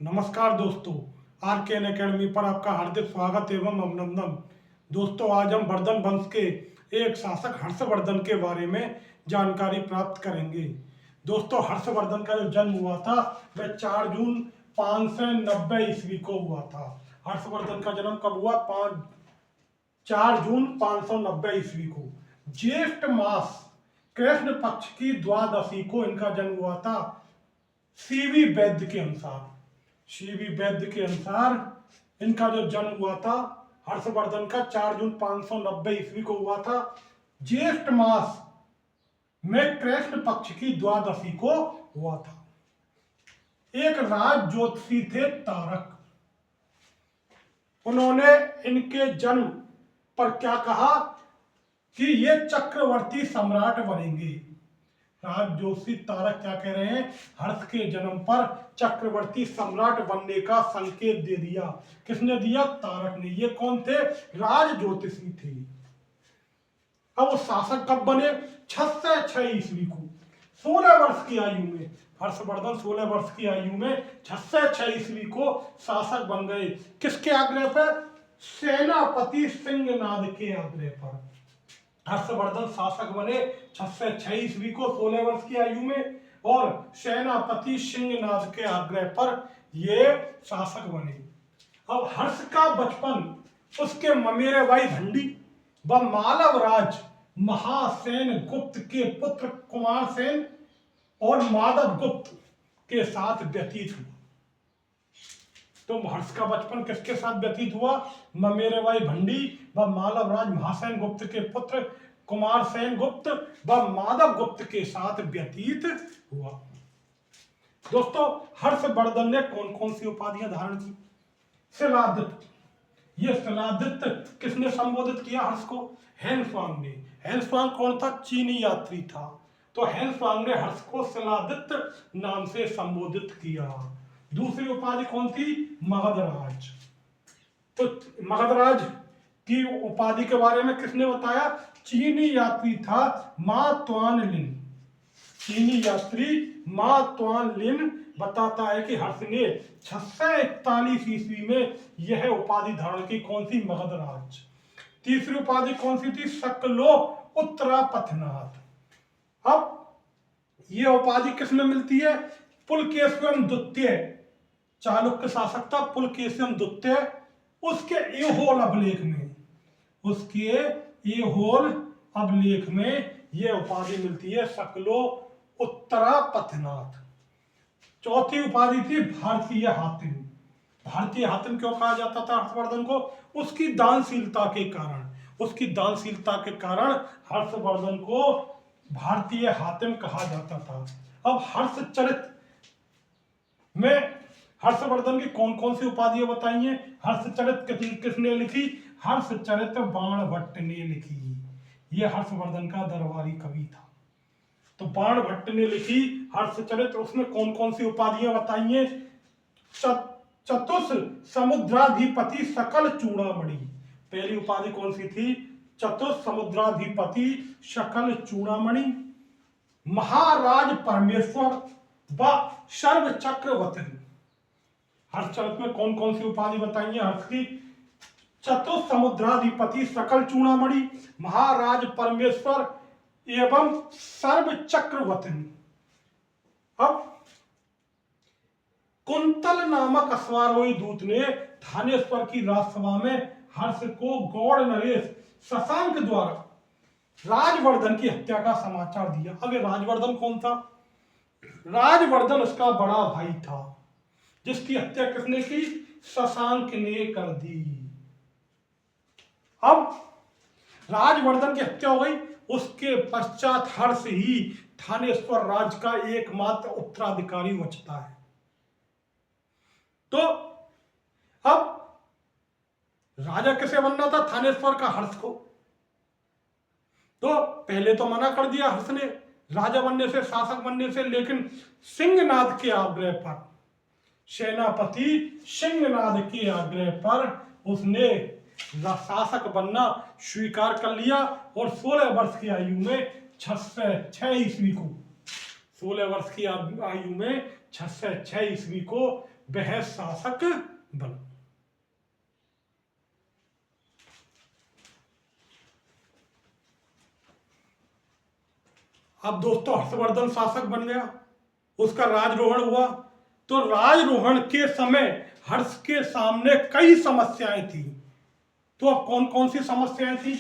नमस्कार दोस्तों, आरकेएन एकेडमी पर आपका हार्दिक स्वागत एवं अभिनंदन। दोस्तों, आज हम वर्धन वंश के एक शासक हर्षवर्धन के बारे में जानकारी प्राप्त करेंगे। दोस्तों, हर्षवर्धन का जो जन्म हुआ था वह 4 जून 590 ईस्वी को हुआ था। हर्षवर्धन का जन्म कब हुआ? 4 जून 590 ईस्वी को। ज्येष्ठ मास कृष्ण पक्ष की द्वादशी को इनका जन्म हुआ था। सीवी वैद्य के अनुसार इनका जो जन्म हुआ था हर्षवर्धन का 4 जून 590 ईस्वी को हुआ था। ज्येष्ठ मास में कृष्ण पक्ष की द्वादशी को हुआ था। एक राज ज्योतिषी थे तारक। उन्होंने इनके जन्म पर क्या कहा कि ये चक्रवर्ती सम्राट बनेंगे। राज ज्योतिषी तारक क्या कह रहे हैं? हर्ष के जन्म पर चक्रवर्ती सम्राट बनने का संकेत दे दिया। किसने दिया? तारक ने। ये कौन थे? राज ज्योतिषी थे। अब वो शासक कब बने? 606 ईस्वी को, 16 वर्ष की आयु में। हर्षवर्धन 16 वर्ष की आयु में 606 ईस्वी को शासक बन गए। किसके आग्रह पर? सेनापति सिंहनाद के आग्रह पर हर्षवर्धन शासक बने 606 ईस्वी को 16 वर्ष की आयु में, और सेनापति सिंहनाद के आग्रह पर ये शासक बने। अब हर्ष का बचपन उसके ममेरे भाई भंडी व मालवराज महासेन गुप्त के पुत्र कुमार सेन और माधव गुप्त के साथ व्यतीत हुआ। तो हर्ष का बचपन किसके साथ व्यतीत हुआ? ममेरे भाई भंडी व मालवराज महासेन गुप्त के पुत्र कुमार सेन गुप्त व माधव गुप्त के साथ व्यतीत हुआ। दोस्तों, हर्षवर्धन ने कौन कौन सी उपाधियां धारण की? शिलादित्य। ये शिलादित्य किसने संबोधित किया हर्ष को? हेनस्वांग ने। हेनस्वांग कौन था? चीनी यात्री था। तो हेनस्वांग ने हर्ष को शिलादित्य नाम से संबोधित किया। दूसरी उपाधि कौन थी? मगधराज। तो मगधराज की उपाधि के बारे में किसने बताया? चीनी यात्री था मा त्वान लिन। चीनी यात्री मा त्वान लिन बताता है कि हर्ष ने 641 ईस्वी में यह उपाधि धारण की। कौन सी? मगधराज। तीसरी उपाधि कौन सी थी? सकलो उत्तरापथनाथ। अब यह उपाधि किसमें मिलती है? पुलकेशिन द्वितीय, चालुक्य शासक था पुलकेशिन द्वितीय, उसके ऐहोल अभिलेख में यह उपाधि मिलती है, सकलो उत्तरापथनाथ। चौथी उपाधि थी भारतीय हातिम। भारतीय हातिम क्यों कहा जाता था हर्षवर्धन को? उसकी दानशीलता के कारण हर्षवर्धन को भारतीय हातिम कहा जाता था। अब हर्षचरित में हर्षवर्धन की कौन कौन सी उपाधियां बताई हैं? हर्षचरित किसने लिखी? हर्षचरित बाणभट्ट ने लिखी। यह हर्षवर्धन का दरबारी कवि था। तो बाणभट्ट ने लिखी हर्षचरित। उसमें कौन कौन सी उपाधियां बताई हैं? चतुष समुद्राधिपति सकल चूड़ामणि। पहली उपाधि कौन सी थी? चतुष समुद्राधिपति सकल चूड़ामणि। महाराज परमेश्वर व सर्व चक्रवर्ती। हर्षचरित में कौन कौन सी उपाधि बताई है हर्ष की? चतुर्थ समुद्राधिपति सकल चूड़ामणि, महाराज परमेश्वर एवं सर्व चक्रवर्ती। अब कुंतल नामक अश्वारोही दूत ने थानेश्वर की राजसभा में हर्ष को गौड़ नरेश शशांक द्वारा राजवर्धन की हत्या का समाचार दिया। अब राजवर्धन कौन था? राजवर्धन उसका बड़ा भाई था, जिसकी हत्या किसने की? शशांक ने कर दी। अब राजवर्धन की हत्या हो गई, उसके पश्चात हर्ष ही थानेश्वर राज का एकमात्र उत्तराधिकारी बचता है। तो अब राजा किसे बनना था? थानेश्वर का हर्ष को। तो पहले तो मना कर दिया हर्ष ने राजा बनने से, शासक बनने से, लेकिन सिंहनाद के आग्रह पर, सेनापति सिंहनाद के आग्रह पर उसने शासक बनना स्वीकार कर लिया और 16 वर्ष की आयु में 606 ईस्वी को 16 वर्ष की आयु में 606 ईस्वी को वह शासक बन। अब दोस्तों हर्षवर्धन शासक बन गया, उसका राजरोहण हुआ। तो राजरोहण के समय हर्ष के सामने कई समस्याएं थी। तो अब कौन कौन सी समस्याएं थी?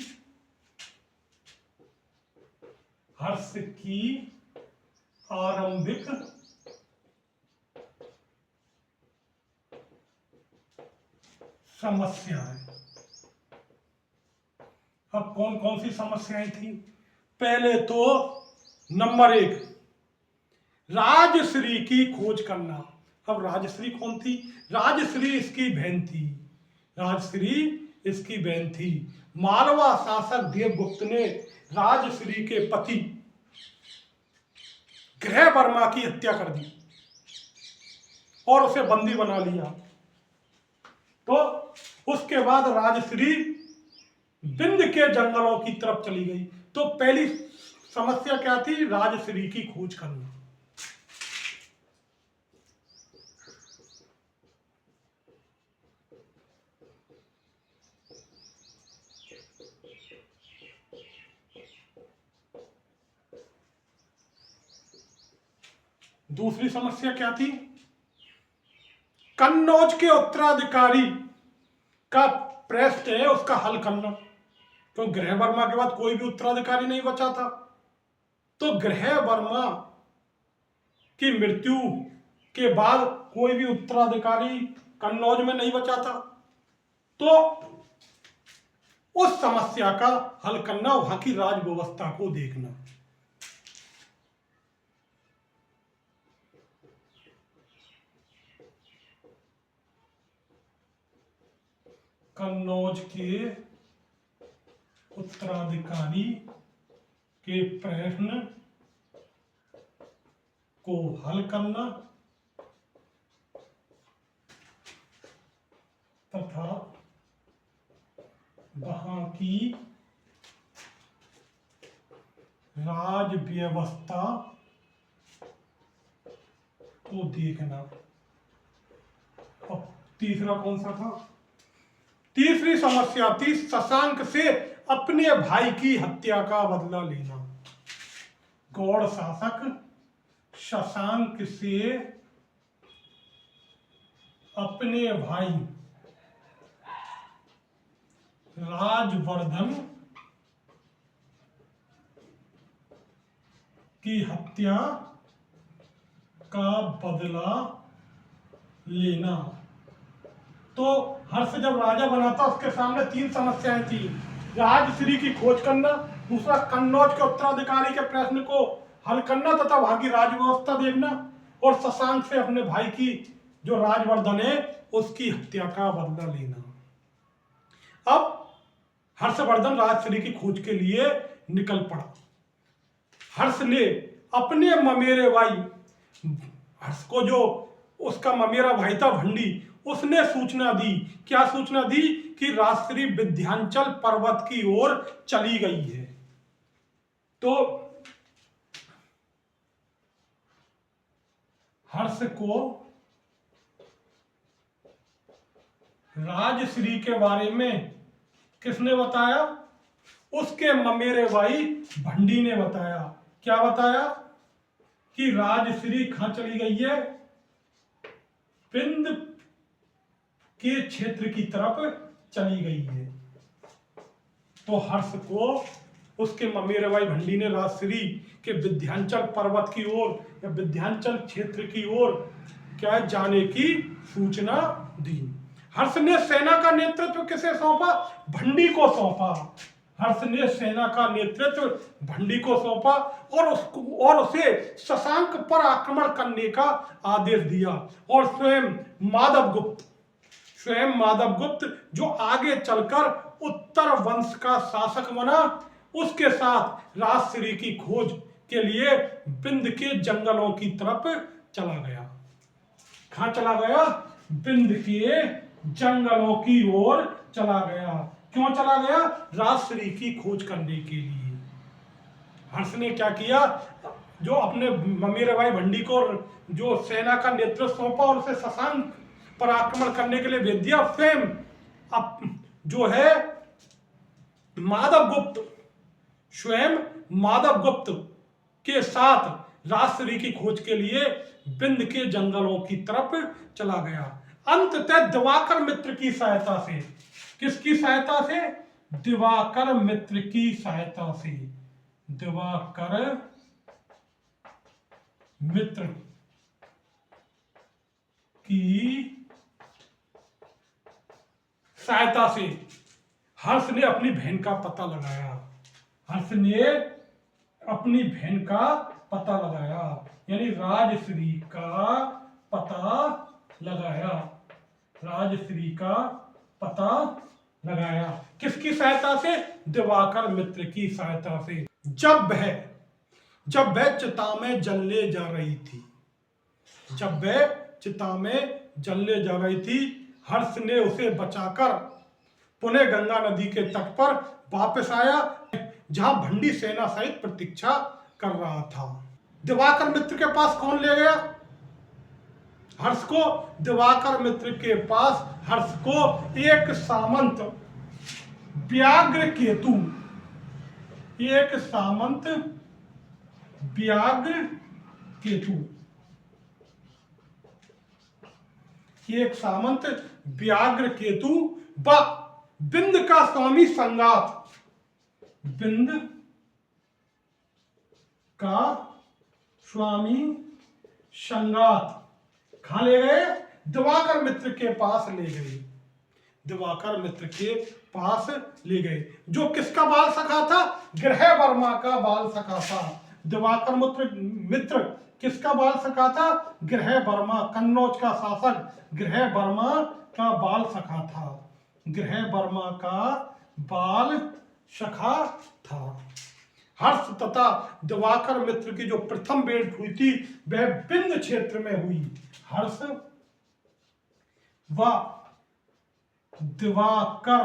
हर्ष की आरंभिक समस्याएं। अब कौन कौन सी समस्याएं थी? पहले तो नंबर 1, राजश्री की खोज करना। अब राजश्री कौन थी? राजश्री इसकी बहन थी। राजश्री इसकी बहन थी। मालवा शासक देवगुप्त ने राजश्री के पति ग्रह वर्मा की हत्या कर दी और उसे बंदी बना लिया। तो उसके बाद राजश्री विंध्य के जंगलों की तरफ चली गई। तो पहली समस्या क्या थी? राजश्री की खोज करना। दूसरी समस्या क्या थी? कन्नौज के उत्तराधिकारी का प्रश्न है उसका हल करना। तो ग्रह वर्मा के बाद कोई भी उत्तराधिकारी नहीं बचा था। तो ग्रह वर्मा की मृत्यु के बाद कोई भी उत्तराधिकारी कन्नौज में नहीं बचा था। तो उस समस्या का हल करना, वहां की राज व्यवस्था को देखना। कन्नौज के उत्तराधिकारी के प्रश्न को हल करना तथा वहां की राज व्यवस्था को देखना। अब तीसरा कौन सा था? तीसरी समस्या थी शशांक से अपने भाई की हत्या का बदला लेना। गौड़ शासक शशांक से अपने भाई राजवर्धन की हत्या का बदला लेना। तो हर्ष जब राजा बना था उसके सामने 3 समस्याएं थी। राजश्री की खोज करना, दूसरा कन्नौज के उत्तराधिकारी के प्रश्न को हल करना तथा वहां की राज व्यवस्था देखना, और शशांक से अपने भाई की जो राजवर्धन है उसकी हत्या का बदला लेना। अब हर्षवर्धन राजश्री की खोज के लिए निकल पड़ा। हर्ष ने अपने ममेरे भाई, हर्ष को जो उसका ममेरा भाई था भंडी, उसने सूचना दी। क्या सूचना दी? कि राजश्री विंध्याचल पर्वत की ओर चली गई है। तो हर्ष को राजश्री के बारे में किसने बताया? उसके ममेरे भाई भंडी ने बताया। क्या बताया? कि राजश्री कहां चली गई है? विंध्य के क्षेत्र की तरफ चली गई है। तो हर्ष को उसके ममेरे भाई भंडी ने राजश्री के विंध्याचल पर्वत की ओर या विंध्याचल क्षेत्र की ओर क्या जाने की सूचना दी। हर्ष ने सेना का नेतृत्व किसे सौंपा? भंडी को सौंपा। हर्ष ने सेना का नेतृत्व भंडी को सौंपा और उसे शशांक पर आक्रमण करने का आदेश दिया। और स्वयं माधवगुप्त जो आगे चलकर उत्तर वंश का शासक बना, उसके साथ राजश्री की खोज के लिए विंध्य के जंगलों की तरफ चला गया। कहां चला गया? विंध्य के जंगलों की ओर चला गया। क्यों चला गया? राजश्री की खोज करने के लिए। हर्ष ने क्या किया? जो अपने ममीराबाई भंडी को जो सेना का नेतृत्व सौंपा और उसे शशांक पर आक्रमण करने के लिए भेज दिया। स्वयं अब जो है स्वयं माधव गुप्त के साथ राजश्री की खोज के लिए बिंद के जंगलों की तरफ चला गया। अंततः दिवाकर मित्र की सहायता से, किसकी सहायता से? दिवाकर मित्र की सहायता से, दिवाकर मित्र की सहायता से हर्ष ने अपनी बहन का पता लगाया। हर्ष ने अपनी बहन का पता लगाया, यानी राजश्री का पता लगाया। राजश्री का पता लगाया किसकी सहायता से? दिवाकर मित्र की सहायता से। जब वह चिता में जलने जा रही थी, जब वह चिता में जलने जा रही थी, हर्ष ने उसे बचाकर पुनः गंगा नदी के तट पर वापस आया, जहां भंडी सेना सहित प्रतीक्षा कर रहा था। दिवाकर मित्र के पास कौन ले गया हर्ष को? दिवाकर मित्र के पास हर्ष को एक सामंत व्याघ्र केतु, एक सामंत व्याघ्र केतु, एक सामंत व्याघ्र केतु व बिंद का स्वामी संगात, बिंद का स्वामी संगात कहां ले गए? दिवाकर मित्र के पास ले गए। दिवाकर मित्र के पास ले गए, जो किसका बाल सखा था? ग्रह वर्मा का बाल सखा था। दिवाकर मित्र किसका बाल सखा था? ग्रह वर्मा, कन्नौज का शासक ग्रह वर्मा का बाल सखा था। ग्रह वर्मा का बाल सखा था। हर्ष तथा दिवाकर मित्र की जो प्रथम भेंट हुई थी वह बिंद क्षेत्र में हुई। हर्ष व दिवाकर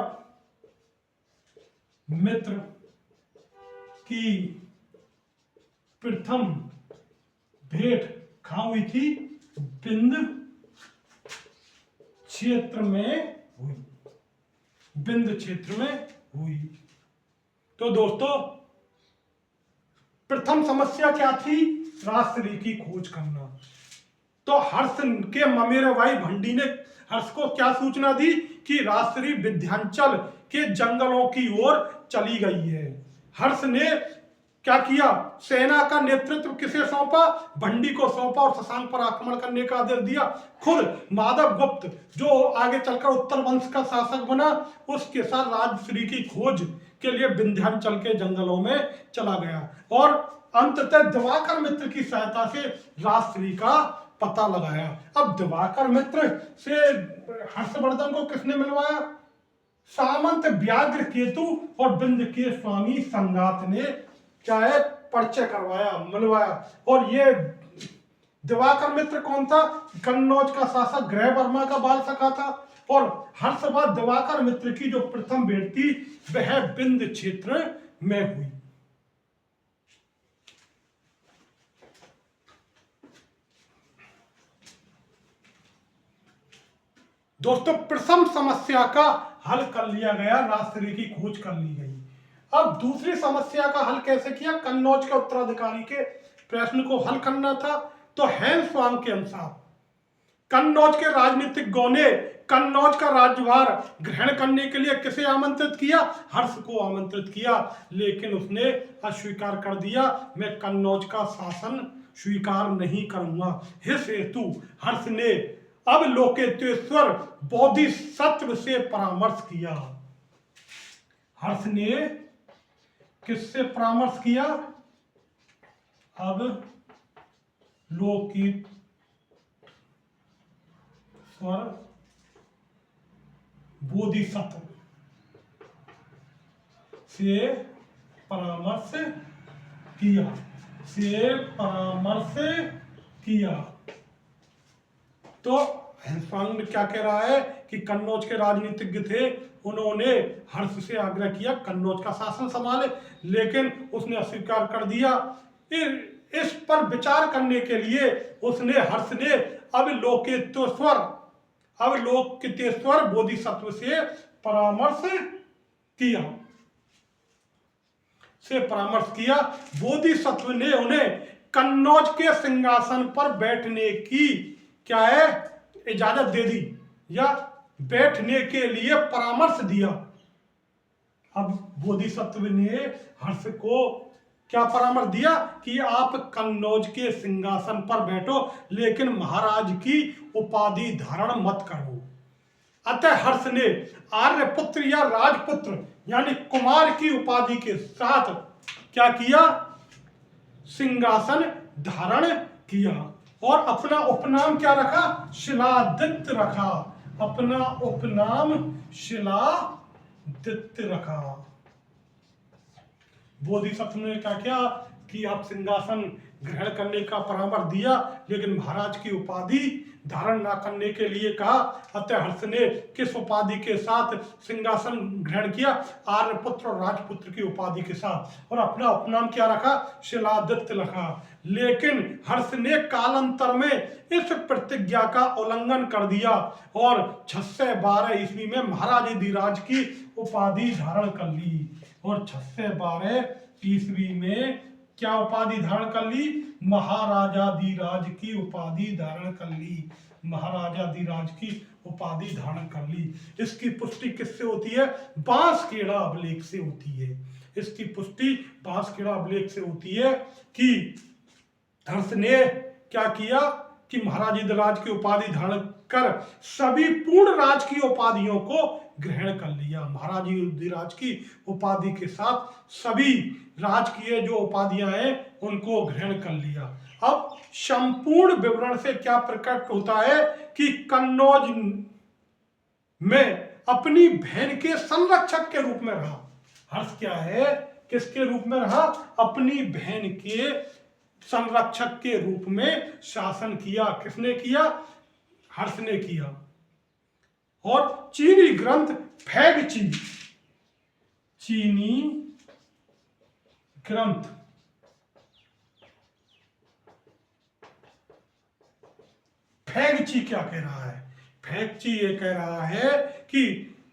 मित्र की प्रथम भेंट कहां हुई थी? बिंद क्षेत्र में हुई, बिंद क्षेत्र में हुई। तो दोस्तों, प्रथम समस्या क्या थी? राजश्री की खोज करना। तो हर्ष के ममीराबाई भंडी ने हर्ष को क्या सूचना दी कि राजश्री विंध्याचल के जंगलों की ओर चली गई है। हर्ष ने क्या किया? सेना का नेतृत्व किसे सौंपा? भंडी को सौंपा और शशांक पर आक्रमण करने का आदेश दिया। खुद माधव गुप्त, जो आगे चलकर उत्तर वंश का शासक बना, उसके साथ राजश्री की खोज के लिए विंध्याचल के जंगलों में चला गया और अंततः दिवाकर मित्र की सहायता से राजश्री का पता लगाया। अब दिवाकर मित्र से हर्षवर्धन को किसने मिलवाया? सामंत व्याघ्र केतु और बिंद के स्वामी संगात ने क्या है? परिचय करवाया, मिलवाया। और ये दिवाकर मित्र कौन था? कन्नौज का शासक ग्रह वर्मा का बाल सखा था। और हर्ष व दिवाकर मित्र की जो प्रथम भेंट थी वह बिंद क्षेत्र में हुई। दोस्तों, प्रथम समस्या का हल कर लिया गया, राजश्री की खोज कर ली गई। अब दूसरी समस्या का हल कैसे किया? कन्नौज के उत्तराधिकारी के प्रश्न को हल करना था। तो हेंसवांग के अनुसार कन्नौज के राजनीतिज्ञों ने कन्नौज का राज्यभार ग्रहण करने के लिए किसे आमंत्रित किया? हर्ष को आमंत्रित किया, लेकिन उसने अस्वीकार कर दिया। मैं कन्नौज का शासन स्वीकार नहीं करूंगा। इस हेतु हर्ष ने अब लोकेतेश्वर बोधिसत्व से परामर्श किया। हर्ष ने किससे परामर्श किया? अब लोकेतेश्वर बोधिसत्व से परामर्श किया, तो हेंसवांग क्या कह रहा है कि कन्नौज के राजनीतिज्ञ थे, उन्होंने हर्ष से आग्रह किया कन्नौज का शासन संभाले, लेकिन उसने अस्वीकार कर दिया। इस पर विचार करने के लिए उसने हर्ष ने अवलोकितेश्वर बोधिसत्व से परामर्श किया। बोधिसत्व ने उन्हें कन्नौज के सिंहासन पर बैठने की क्या है इजाजत दे दी या बैठने के लिए परामर्श दिया। अब बोधिसत्व ने हर्ष को क्या परामर्श दिया कि आप कन्नौज के सिंहासन पर बैठो, लेकिन महाराज की उपाधि धारण मत करो। अतः हर्ष ने आर्यपुत्र या राजपुत्र यानी कुमार की उपाधि के साथ क्या किया, सिंहासन धारण किया और अपना उपनाम क्या रखा, शिलादित्य रखा। अपना उपनाम शिलादित्य रखा। बोधिसत्व ने क्या किया कि आप सिंहासन ग्रहण करने का परामर्श दिया, लेकिन महाराज की उपाधि धारण न करने के लिए कहा। अतः हर्ष ने किस उपाधि के साथ सिंहासन ग्रहण किया, आर्यपुत्र और राजपुत्र की उपाधि के साथ, और अपना उपनाम क्या रखा, शिलादित्य रखा। लेकिन हर्ष ने कालांतर में इस प्रतिज्ञा का उल्लंघन कर दिया और 612 ईस्वी में महाराजाधिराज की उपाधि धारण कर ली। और 612 ईस्वी में क्या उपाधि धारण कर ली, महाराजाधिराज की उपाधि धारण कर ली। महाराजाधिराज की उपाधि धारण कर ली। इसकी पुष्टि किससे होती है, बांसखेड़ा अभिलेख से होती है। इसकी पुष्टि बांसखेड़ा अभिलेख से होती है कि हर्ष ने क्या किया कि महाराजाधिराज की उपाधि धारण कर सभी पूर्ण राज की उपाधियों को ग्रहण कर लिया। महाराजाधिराज की उपाधि के साथ सभी राजकीय जो उपाधियां हैं उनको ग्रहण कर लिया। अब संपूर्ण विवरण से क्या प्रकट होता है कि कन्नौज में अपनी बहन के संरक्षक के रूप में रहा। हर्ष क्या है, किसके रूप में रहा, अपनी बहन के संरक्षक के रूप में शासन किया। किसने किया, हर्ष ने किया। और चीनी ग्रंथ फैगची, चीनी ग्रंथ फैगची क्या कह रहा है, फैगची ये कह रहा है कि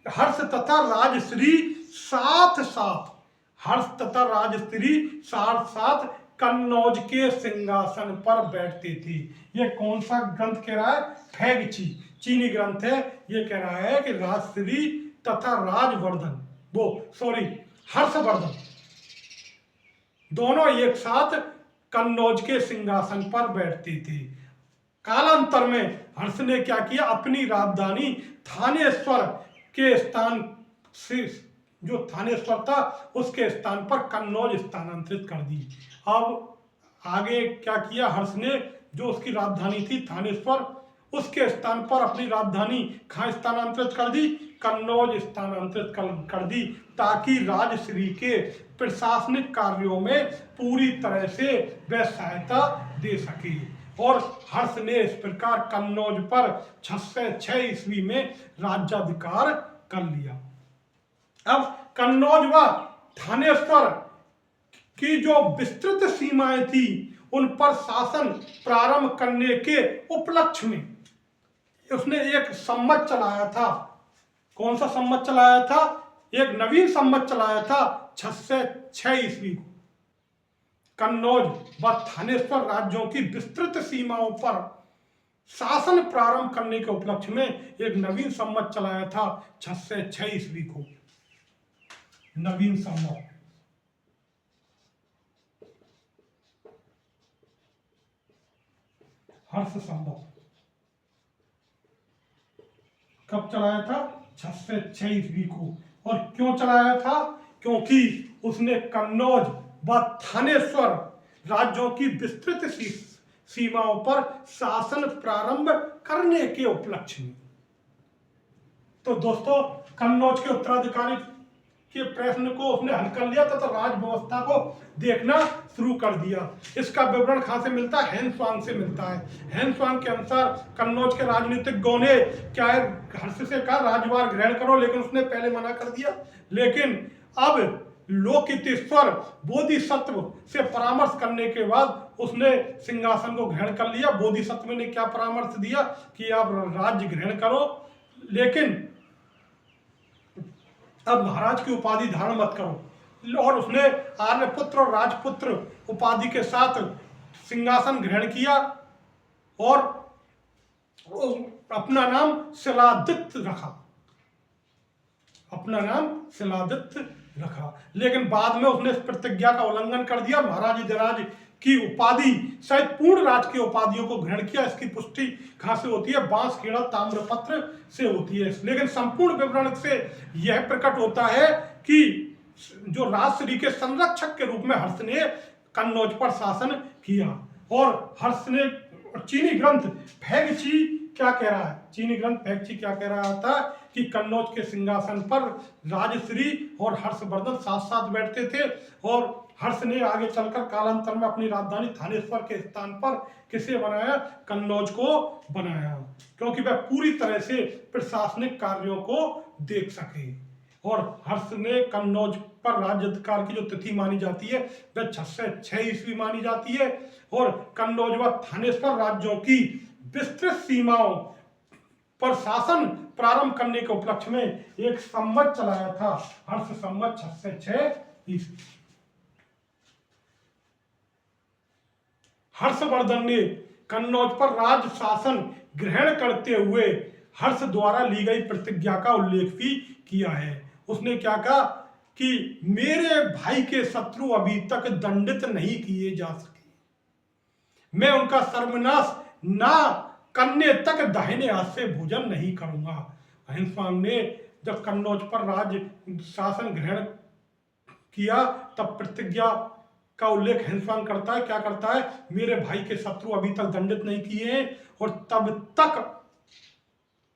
हर्ष तथा राजश्री साथ साथ, हर्ष तथा राजश्री साथ साथ कन्नौज के सिंहासन पर बैठते थे। ये कौन सा ग्रंथ कह रहा है, फैगची चीनी ग्रंथ है। ये कह रहा है कि राजश्री तथा हर्षवर्धन दोनों एक साथ कन्नौज के सिंहासन पर बैठते थे। कालांतर में हर्ष ने क्या किया, अपनी राजधानी थानेश्वर के स्थान से, जो थानेश्वर था उसके स्थान पर कन्नौज स्थानांतरित कर दी। अब आगे क्या किया हर्ष ने, जो उसकी राजधानी थी थानेश्वर, उसके स्थान पर अपनी राजधानी कहाँ स्थानांतरित कर दी, कन्नौज स्थानांतरित कर दी, ताकि राजश्री के प्रशासनिक कार्यों में पूरी तरह से वह सहायता दे सके। और हर्ष ने इस प्रकार कन्नौज पर 606 ईस्वी में राज्याधिकार कर लिया। अब कन्नौज व थानेश्वर की जो विस्तृत सीमाएं थी उन पर शासन प्रारंभ करने के उपलक्ष्य में उसने एक सम्मत चलाया था। कौन सा सम्मत चलाया था, एक नवीन सम्मत चलाया था 606 ईस्वी को। कन्नौज व थानेश्वर राज्यों की विस्तृत सीमाओं पर शासन प्रारंभ करने के उपलक्ष्य में एक नवीन सम्मत चलाया था 606 ईस्वी को। नवीन सम्मत हर्ष सम्मत कब चलाया था, 606 ईस्वी को। और क्यों चलाया था, क्योंकि उसने कन्नौज व थानेश्वर राज्यों की विस्तृत सीमाओं पर शासन प्रारंभ करने के उपलक्ष्य में। तो दोस्तों, कन्नौज के उत्तराधिकारी के प्रश्न को उसने हल कर लिया तथा राज व्यवस्था को देखना शुरू कर दिया। इसका विवरण कहां से मिलता है, हेनस्वांग से मिलता है। हेनस्वांग के अनुसार कन्नौज के राजनीतिक गौ ने क्या है, हर्ष से कहा राजभार ग्रहण करो, लेकिन उसने पहले मना कर दिया। लेकिन अब लोकितेश्वर बोधिसत्व से परामर्श करने के बाद उसने सिंहासन को ग्रहण कर लिया। बोधिसत्व ने क्या परामर्श दिया कि आप राज्य ग्रहण करो, लेकिन अब महाराज की उपाधि धारण मत करो। और उसने आर्यपुत्र और राजपुत्र उपाधि के साथ सिंहासन ग्रहण किया और अपना नाम शिलादित्य रखा, अपना नाम शिलादित्य रखा। लेकिन बाद में उसने इस प्रतिज्ञा का उल्लंघन कर दिया, महाराज की उपाधि सहित पूर्ण राज की उपाधियों को ग्रहण किया। इसकी पुष्टि कहां से होती है? बांसखेड़ा ताम्रपत्र से होती है। लेकिन संपूर्ण विवरण से यह प्रकट होता है कि जो राजश्री के संरक्षक के रूप में हर्ष ने कन्नौज पर शासन किया। और हर्ष ने चीनी ग्रंथ फैगची क्या कह रहा है? चीनी ग्रंथ फैगची क्या कह रहा था कि कन्नौज के सिंहासन पर राजश्री और हर्षवर्धन साथ साथ बैठते थे। और हर्ष ने आगे चलकर कालांतर में अपनी राजधानी थानेश्वर के स्थान पर किसे बनाया? कन्नौज को बनाया, क्योंकि वह पूरी तरह से प्रशासनिक कार्यों को देख सके। और हर्ष ने कन्नौज पर राज्य अधिकार की जो तिथि मानी जाती है वह 606 ईस्वी मानी जाती है। और कन्नौज व थानेश्वर राज्यों की विस्तृत सीमाओं पर शासन प्रारंभ करने के उपलक्ष्य में एक संवत चलाया था, हर्ष संवत 606 ईस्वी। हर्षवर्धन ने कन्नौज पर राज शासन ग्रहण करते हुए हर्ष द्वारा ली गई प्रतिज्ञा का उल्लेख भी किया है। उसने क्या कहा कि मेरे भाई के शत्रु अभी तक दंडित नहीं किए जा सके, मैं उनका सर्वनाश ना करने तक दाहिने हाथ से भोजन नहीं करूंगा। हिंसवांग ने जब कन्नौज पर राज शासन ग्रहण किया तब प्रतिज्ञा का उल्लेख हिंसवांग करता है। क्या करता है? मेरे भाई के शत्रु अभी तक दंडित नहीं किए हैं और तब तक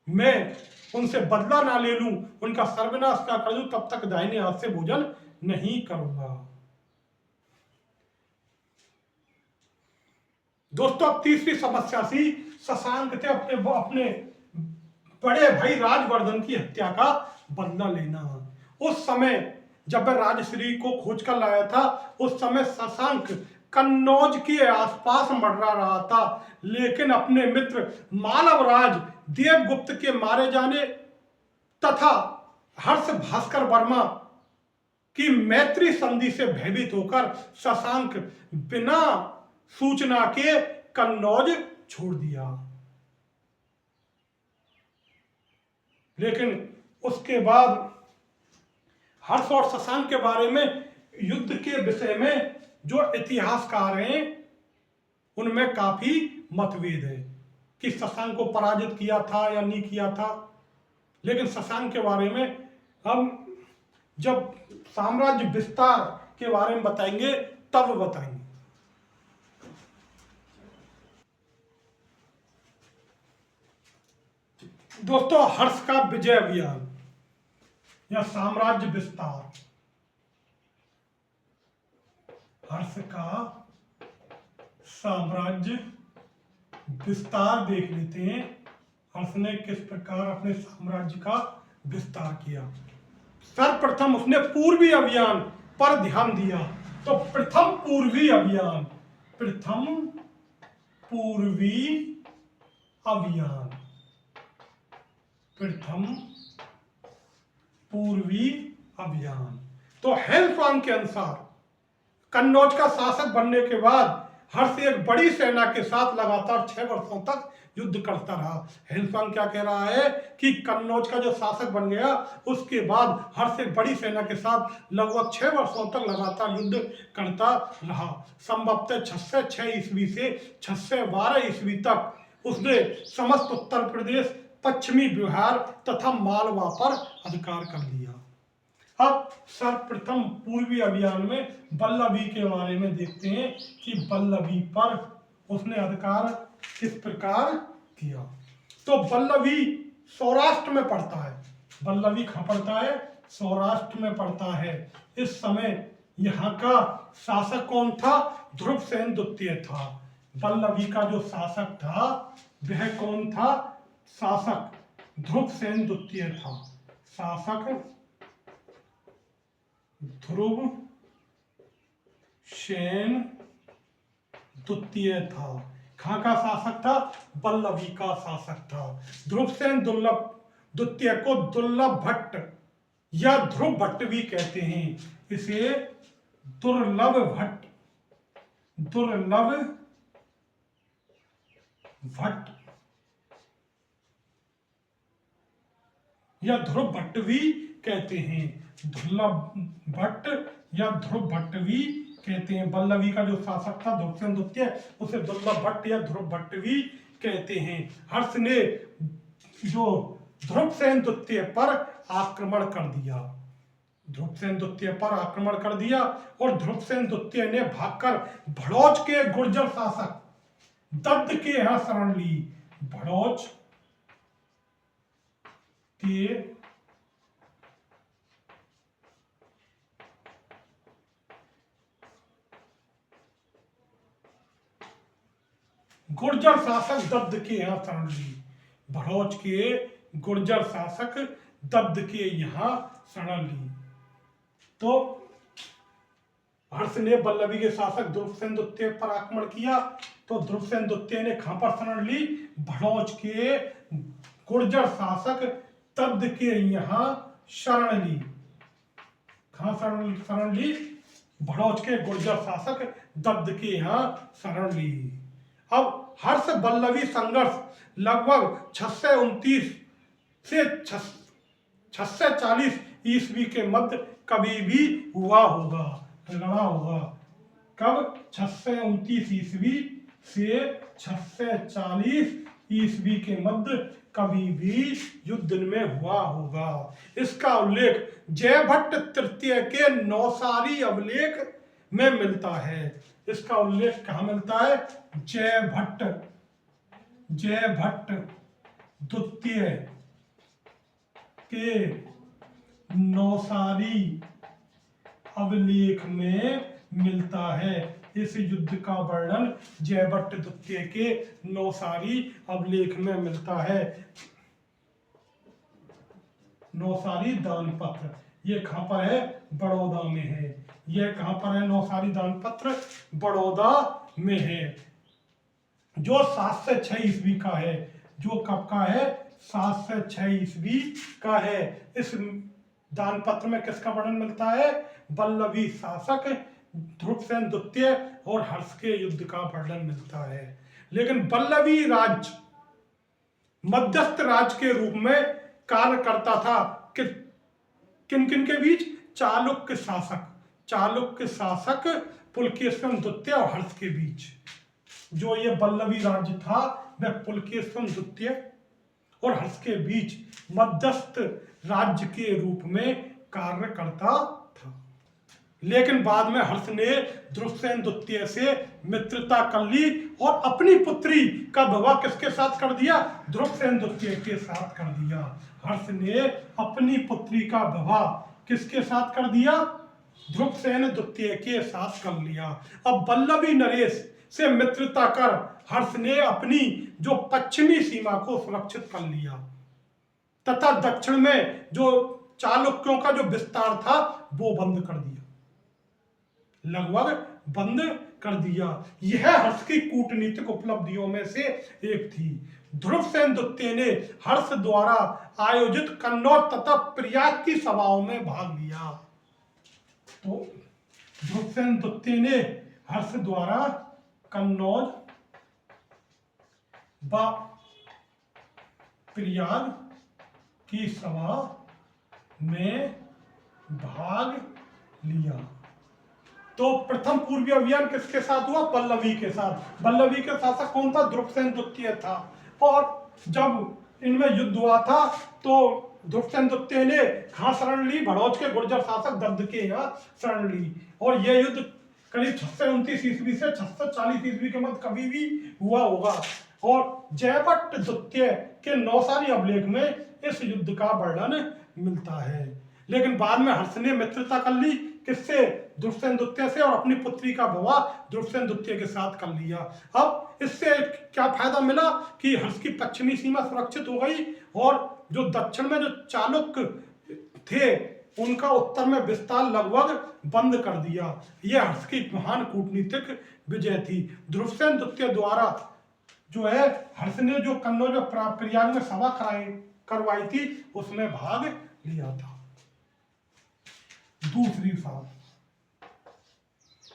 मैं उनसे बदला ना ले लूं, उनका सर्वनाश ना कर दूं, तब तक दाहिने हाथ से भोजन नहीं करूंगा। दोस्तों, अब तीसरी समस्या थी शशांक थे अपने बड़े भाई राजवर्धन की हत्या का बदला लेना। उस समय जब वह राजश्री को खोज कर लाया था उस समय शशांक कन्नौज के आसपास मंडरा रहा था, लेकिन अपने मित्र मालवराज देवगुप्त के मारे जाने तथा हर्ष भास्कर वर्मा की मैत्री संधि से भयभीत होकर शशांक बिना सूचना के कन्नौज छोड़ दिया। लेकिन उसके बाद हर्ष और शशांक के बारे में युद्ध के विषय में जो इतिहासकार हैं उनमें काफी मतभेद है कि शशांक को पराजित किया था या नहीं किया था। लेकिन शशांक के बारे में हम जब साम्राज्य विस्तार के बारे में बताएंगे तब बताएंगे। दोस्तों, हर्ष का विजय अभियान या साम्राज्य विस्तार, हर्ष का साम्राज्य विस्तार देख लेते हैं। हर्ष ने किस प्रकार अपने साम्राज्य का विस्तार किया। सर्वप्रथम उसने पूर्वी अभियान पर ध्यान दिया। तो प्रथम पूर्वी अभियान, प्रथम पूर्वी अभियान, प्रथम पूर्वी अभियान। तो हिंसवांग के अनुसार कन्नौज का शासक बनने के बाद हर्ष एक बड़ी सेना के साथ लगातार 6 वर्षों तक युद्ध करता रहा। हिंसवांग क्या कह रहा है कि कन्नौज का जो शासक बन गया उसके बाद हर्ष एक बड़ी सेना के साथ लगभग 6 वर्षों तक लगातार युद्ध करता रहा। संभवतः 606 ईस्वी से 612 ईस्वी तक उसने समस्त उत्तर प्रदेश, पश्चिमी बिहार तथा मालवा पर अधिकार कर लिया। अब सर्वप्रथम पूर्वी अभियान में बल्लभी के बारे में देखते हैं कि बल्लभी पर उसने अधिकार किस प्रकार किया। तो बल्लभी सौराष्ट्र में पड़ता है। बल्लभी कहाँ पड़ता है? सौराष्ट्र में पड़ता है। इस समय यहाँ का शासक कौन था? ध्रुवसेन द्वितीय था। बल्लभी का जो शासक था वह कौन था? शासक ध्रुवसेन द्वितीय था। शासक ध्रुव सेन द्वितीय था। कहाँ का शासक था? बल्लभी का शासक था। ध्रुवसेन दुर्लभ द्वितीय को दुर्लभ भट्ट या ध्रुव भट्ट भी कहते हैं। इसे दुर्लभ भट्ट या ध्रुव भट्ट भी कहते हैं। दुर्लभ भट्ट या ध्रुव भट्ट भी कहते हैं। बल्लभी का जो शासक था ध्रुवसेन द्वितीय, उसे दुर्लभ भट्ट या ध्रुव भट्ट भी कहते हैं। हर्ष ने जो ध्रुवसेन द्वितीय पर आक्रमण कर दिया, ध्रुवसेन द्वितीय पर आक्रमण कर दिया और ध्रुवसेन द्वितीय ने भागकर भड़ौच के गुर्जर शासक दत्त के यहां शरण ली। भड़ौच के गुर्जर शासक दत्त के यहां शरण ली। भड़ौच के गुर्जर शासक दत्त के यहां शरण ली। तो हर्ष ने बल्लभी के शासक ध्रुवसेन द्वितीय पर आक्रमण किया, तो ध्रुवसेन द्वितीय ने कहां पर शरण ली? भड़ौच के गुर्जर शासक दत्त के यहां शरण ली। कहां शरण ली? भड़ौच के गुर्जर शासक दत्त के यहां शरण ली। अब हर्ष बल्लभी संघर्ष लगभग 629 से 640 ईस्वी के मध्य कभी भी हुआ होगा, लड़ा होगा। कब? 629 ईस्वी से 640 ईस्वी के मध्य कभी भी युद्ध में हुआ होगा। इसका उल्लेख जयभट्ट तृतीय के नौसारी अभिलेख में मिलता है। इसका उल्लेख कहाँ मिलता है? जयभट्ट द्वितीय के नौसारी अभिलेख में मिलता है। इस युद्ध का वर्णन जयभट्ट द्वितीय के नौसारी अभिलेख में मिलता है। नौसारी दानपत्र ये कहां पर है? बड़ौदा में है। यह कहां पर है? नौसारी दानपत्र बड़ौदा में है, जो 706 ईस्वी का है। जो कब का है? 706 ईस्वी का है। इस दानपत्र में किसका वर्णन मिलता है? बल्लभी शासक ध्रुवसेन द्वितीय और हर्ष के युद्ध का वर्णन मिलता है। लेकिन बल्लभी राज्य मध्यस्थ राज्य के रूप में कार्य करता था। किन किन के बीच? चालुक्य शासक पुलकेशिन द्वितीय और हर्ष के बीच। जो ये बल्लभी राज्य था वह पुलकेशिन द्वितीय और हर्ष के बीच मध्यस्थ राज्य के रूप में कार्य करता था। लेकिन बाद में हर्ष ने ध्रुवसेन द्वितीय से मित्रता कर ली और अपनी पुत्री का विवाह किसके साथ कर दिया? ध्रुवसेन द्वितीय के साथ कर दिया। हर्ष ने अपनी पुत्री का विवाह किसके साथ कर दिया? ध्रुवसेन द्वितीय के साथ कर लिया। अब बल्लभी नरेश से मित्रता कर हर्ष ने अपनी जो पश्चिमी सीमा को सुरक्षित कर लिया तथा दक्षिण में जो चालुक्यों का जो विस्तार था वो बंद कर दिया, लगभग बंद कर दिया। यह हर्ष की कूटनीतिक उपलब्धियों में से एक थी। ध्रुवसेन द्वितीय ने हर्ष द्वारा आयोजित कन्नौज तथा प्रयाग की सभाओं में भाग लिया। तो ध्रुवसेन द्वितीय ने हर्ष द्वारा कन्नौज व प्रयाग की सभा में भाग लिया। तो प्रथम पूर्वी अभियान किसके साथ हुआ? बल्लभी के साथ। बल्लभी के शासक कौन था? ध्रुवसेन द्वितीय था। और जब इनमें युद्ध हुआ था तो ध्रुवसेन द्वितीय ने कहां शरण ली? भड़ौच के गुर्जर शासक दत्त के यहाँ शरण ली। और यह युद्ध करीब 629 ईस्वी से 640 ईस्वी के मध्य कभी भी हुआ होगा। और जयभट्ट द्वितीय के नौसारी अभिलेख में इस युद्ध का वर्णन मिलता है। लेकिन बाद में हर्ष ने मित्रता कर ली किससे? ध्रुवसेन द्वितीय से, और अपनी पुत्री का विवाह ध्रुवसेन द्वितीय के साथ कर लिया। अब इससे क्या फायदा मिला कि हर्ष की पश्चिमी सीमा सुरक्षित हो गई और जो दक्षिण में जो चालुक्य थे उनका उत्तर में विस्तार लगभग बंद कर दिया। यह हर्ष की महान कूटनीतिक विजय थी। ध्रुवसेन द्वितीय द्वारा जो है हर्ष ने जो कन्नौज में प्रयाग में सभा करवाई थी उसमें भाग लिया था। दूसरी साल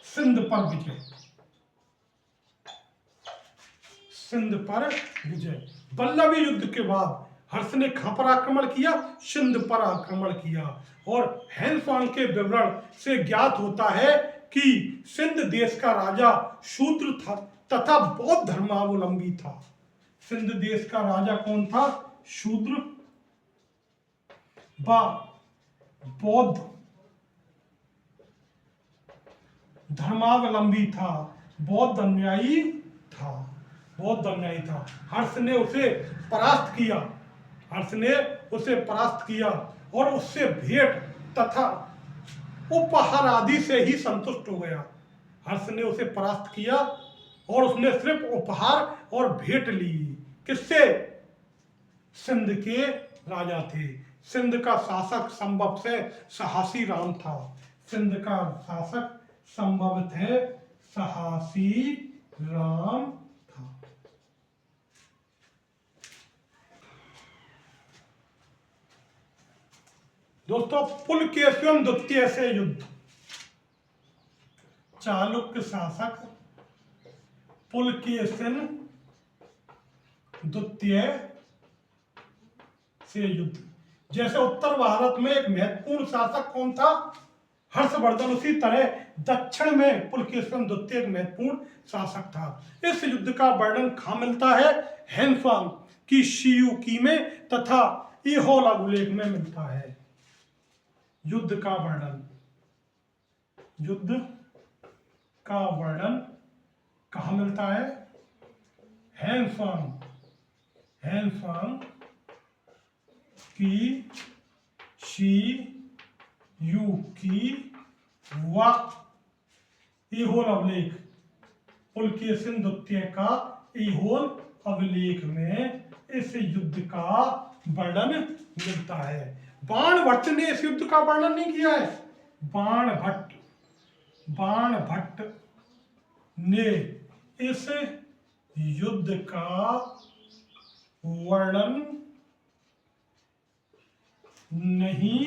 सिंध पर विजय। सिंध पर विजय। बल्लभी युद्ध के बाद हर्ष ने कहां पर आक्रमण किया? सिंध पर आक्रमण किया। और हेनसांग के विवरण से ज्ञात होता है कि सिंध देश का राजा शूद्र था तथा बौद्ध धर्मावलंबी था। सिंध देश का राजा कौन था? शूद्र व बौद्ध धर्मावलंबी था, बौद्ध अनुयायी था, बौद्ध अनुयायी था। हर्ष ने उसे परास्त किया, हर्ष ने उसे परास्त किया और उससे भेंट तथा उपहार आदि से ही संतुष्ट हो गया। हर्ष ने उसे परास्त किया और उसने सिर्फ उपहार और भेंट ली। किससे? सिंध के राजा थे। सिंध का शासक संभव से सहासी राम था। सिंध का शासक संभवत है सहासी राम था। दोस्तों, पुलकेशिन द्वितीय से युद्ध। चालुक्य शासक पुलकेशिन द्वितीय से युद्ध। जैसे उत्तर भारत में एक महत्वपूर्ण शासक कौन था? हर्षवर्धन, उसी तरह दक्षिण में पुलकेशिन द्वितीय एक महत्वपूर्ण शासक था। इस युद्ध का वर्णन कहां मिलता है? हेनसांग की शियुकी में तथा ऐहोल अभिलेख में मिलता है। युद्ध का वर्णन, युद्ध का वर्णन कहां मिलता है? हेनसांग, हेनसांग की शियुकी व ऐहोल अभिलेख, पुलकेशिन द्वितीय का ऐहोल अभिलेख में इस युद्ध का वर्णन मिलता है। बाणभट्ट ने इस युद्ध का वर्णन नहीं किया है। बाणभट्ट ने इस युद्ध का वर्णन नहीं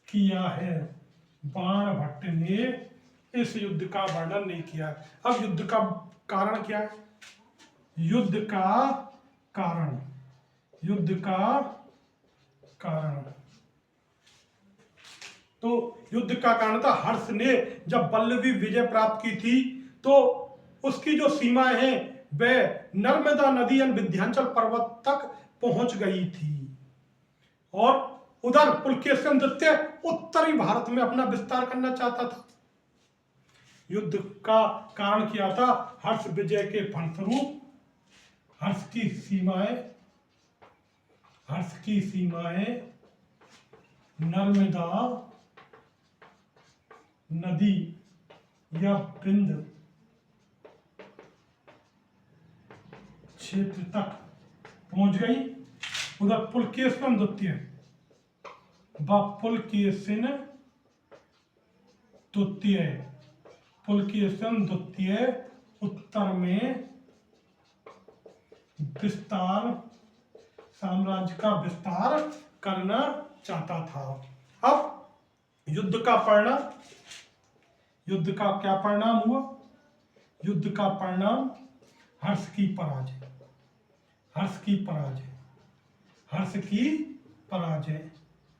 किया है। बाणभट्ट ने इस युद्ध का वर्णन नहीं किया। अब युद्ध का कारण क्या है? युद्ध का कारण, युद्ध का कारण, तो युद्ध का कारण था हर्ष ने जब बल्लभी विजय प्राप्त की थी तो उसकी जो सीमाएं हैं वह नर्मदा नदी एवं विंध्याचल पर्वत तक पहुंच गई थी और उधर पुलकेशिन द्वितीय उत्तरी भारत में अपना विस्तार करना चाहता था। युद्ध का कारण क्या था? हर्ष विजय के फलस्वरूप हर्ष की सीमाएं नर्मदा नदी या विंध्य क्षेत्र तक पहुंच गई। उधर पुलकेशिन द्वितीय पुलकेशिन द्वितीय उत्तर में विस्तार, साम्राज्य का विस्तार करना चाहता था। अब युद्ध का परिणाम, युद्ध का क्या परिणाम हुआ? युद्ध का परिणाम हर्ष की पराजय, हर्ष की पराजय, हर्ष की पराजय।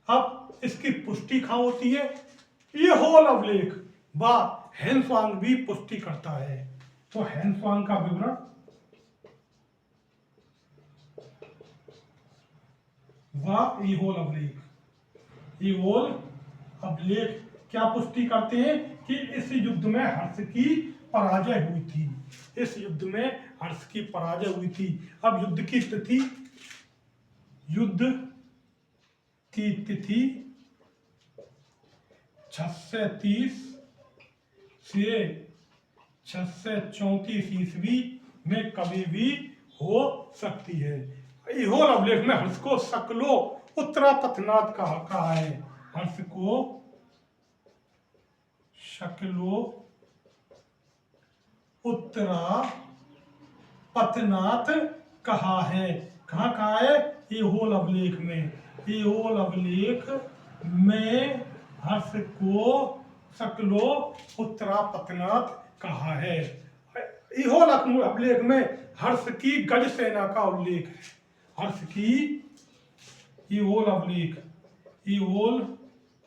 अब इसकी पुष्टि कहां होती है? ऐहोल अभिलेख व हेनसांग भी पुष्टि करता है। तो हेनसांग का विवरण, व ऐहोल अभिलेख, ऐहोल अभिलेख क्या पुष्टि करते हैं कि इस युद्ध में हर्ष की पराजय हुई थी। इस युद्ध में हर्ष की पराजय हुई थी। अब युद्ध की तिथि, युद्ध की तिथि 630 से 634 ईस्वी में कभी भी हो सकती है। ऐहोल अभिलेख में हर्ष को शकलो उत्तरापथनाथ कहा है। हर्ष को शकलो उत्तरा पतनात कहा है। कहाँ कहा है? एहोल अभिलेख में। एहोल अभिलेख में हर्ष को सकलो उत्तरा पतनात कहा है। एहोल अभिलेख में हर्ष की गज सेना का उल्लेख है। हर्ष की एहोल अभिलेख, एहोल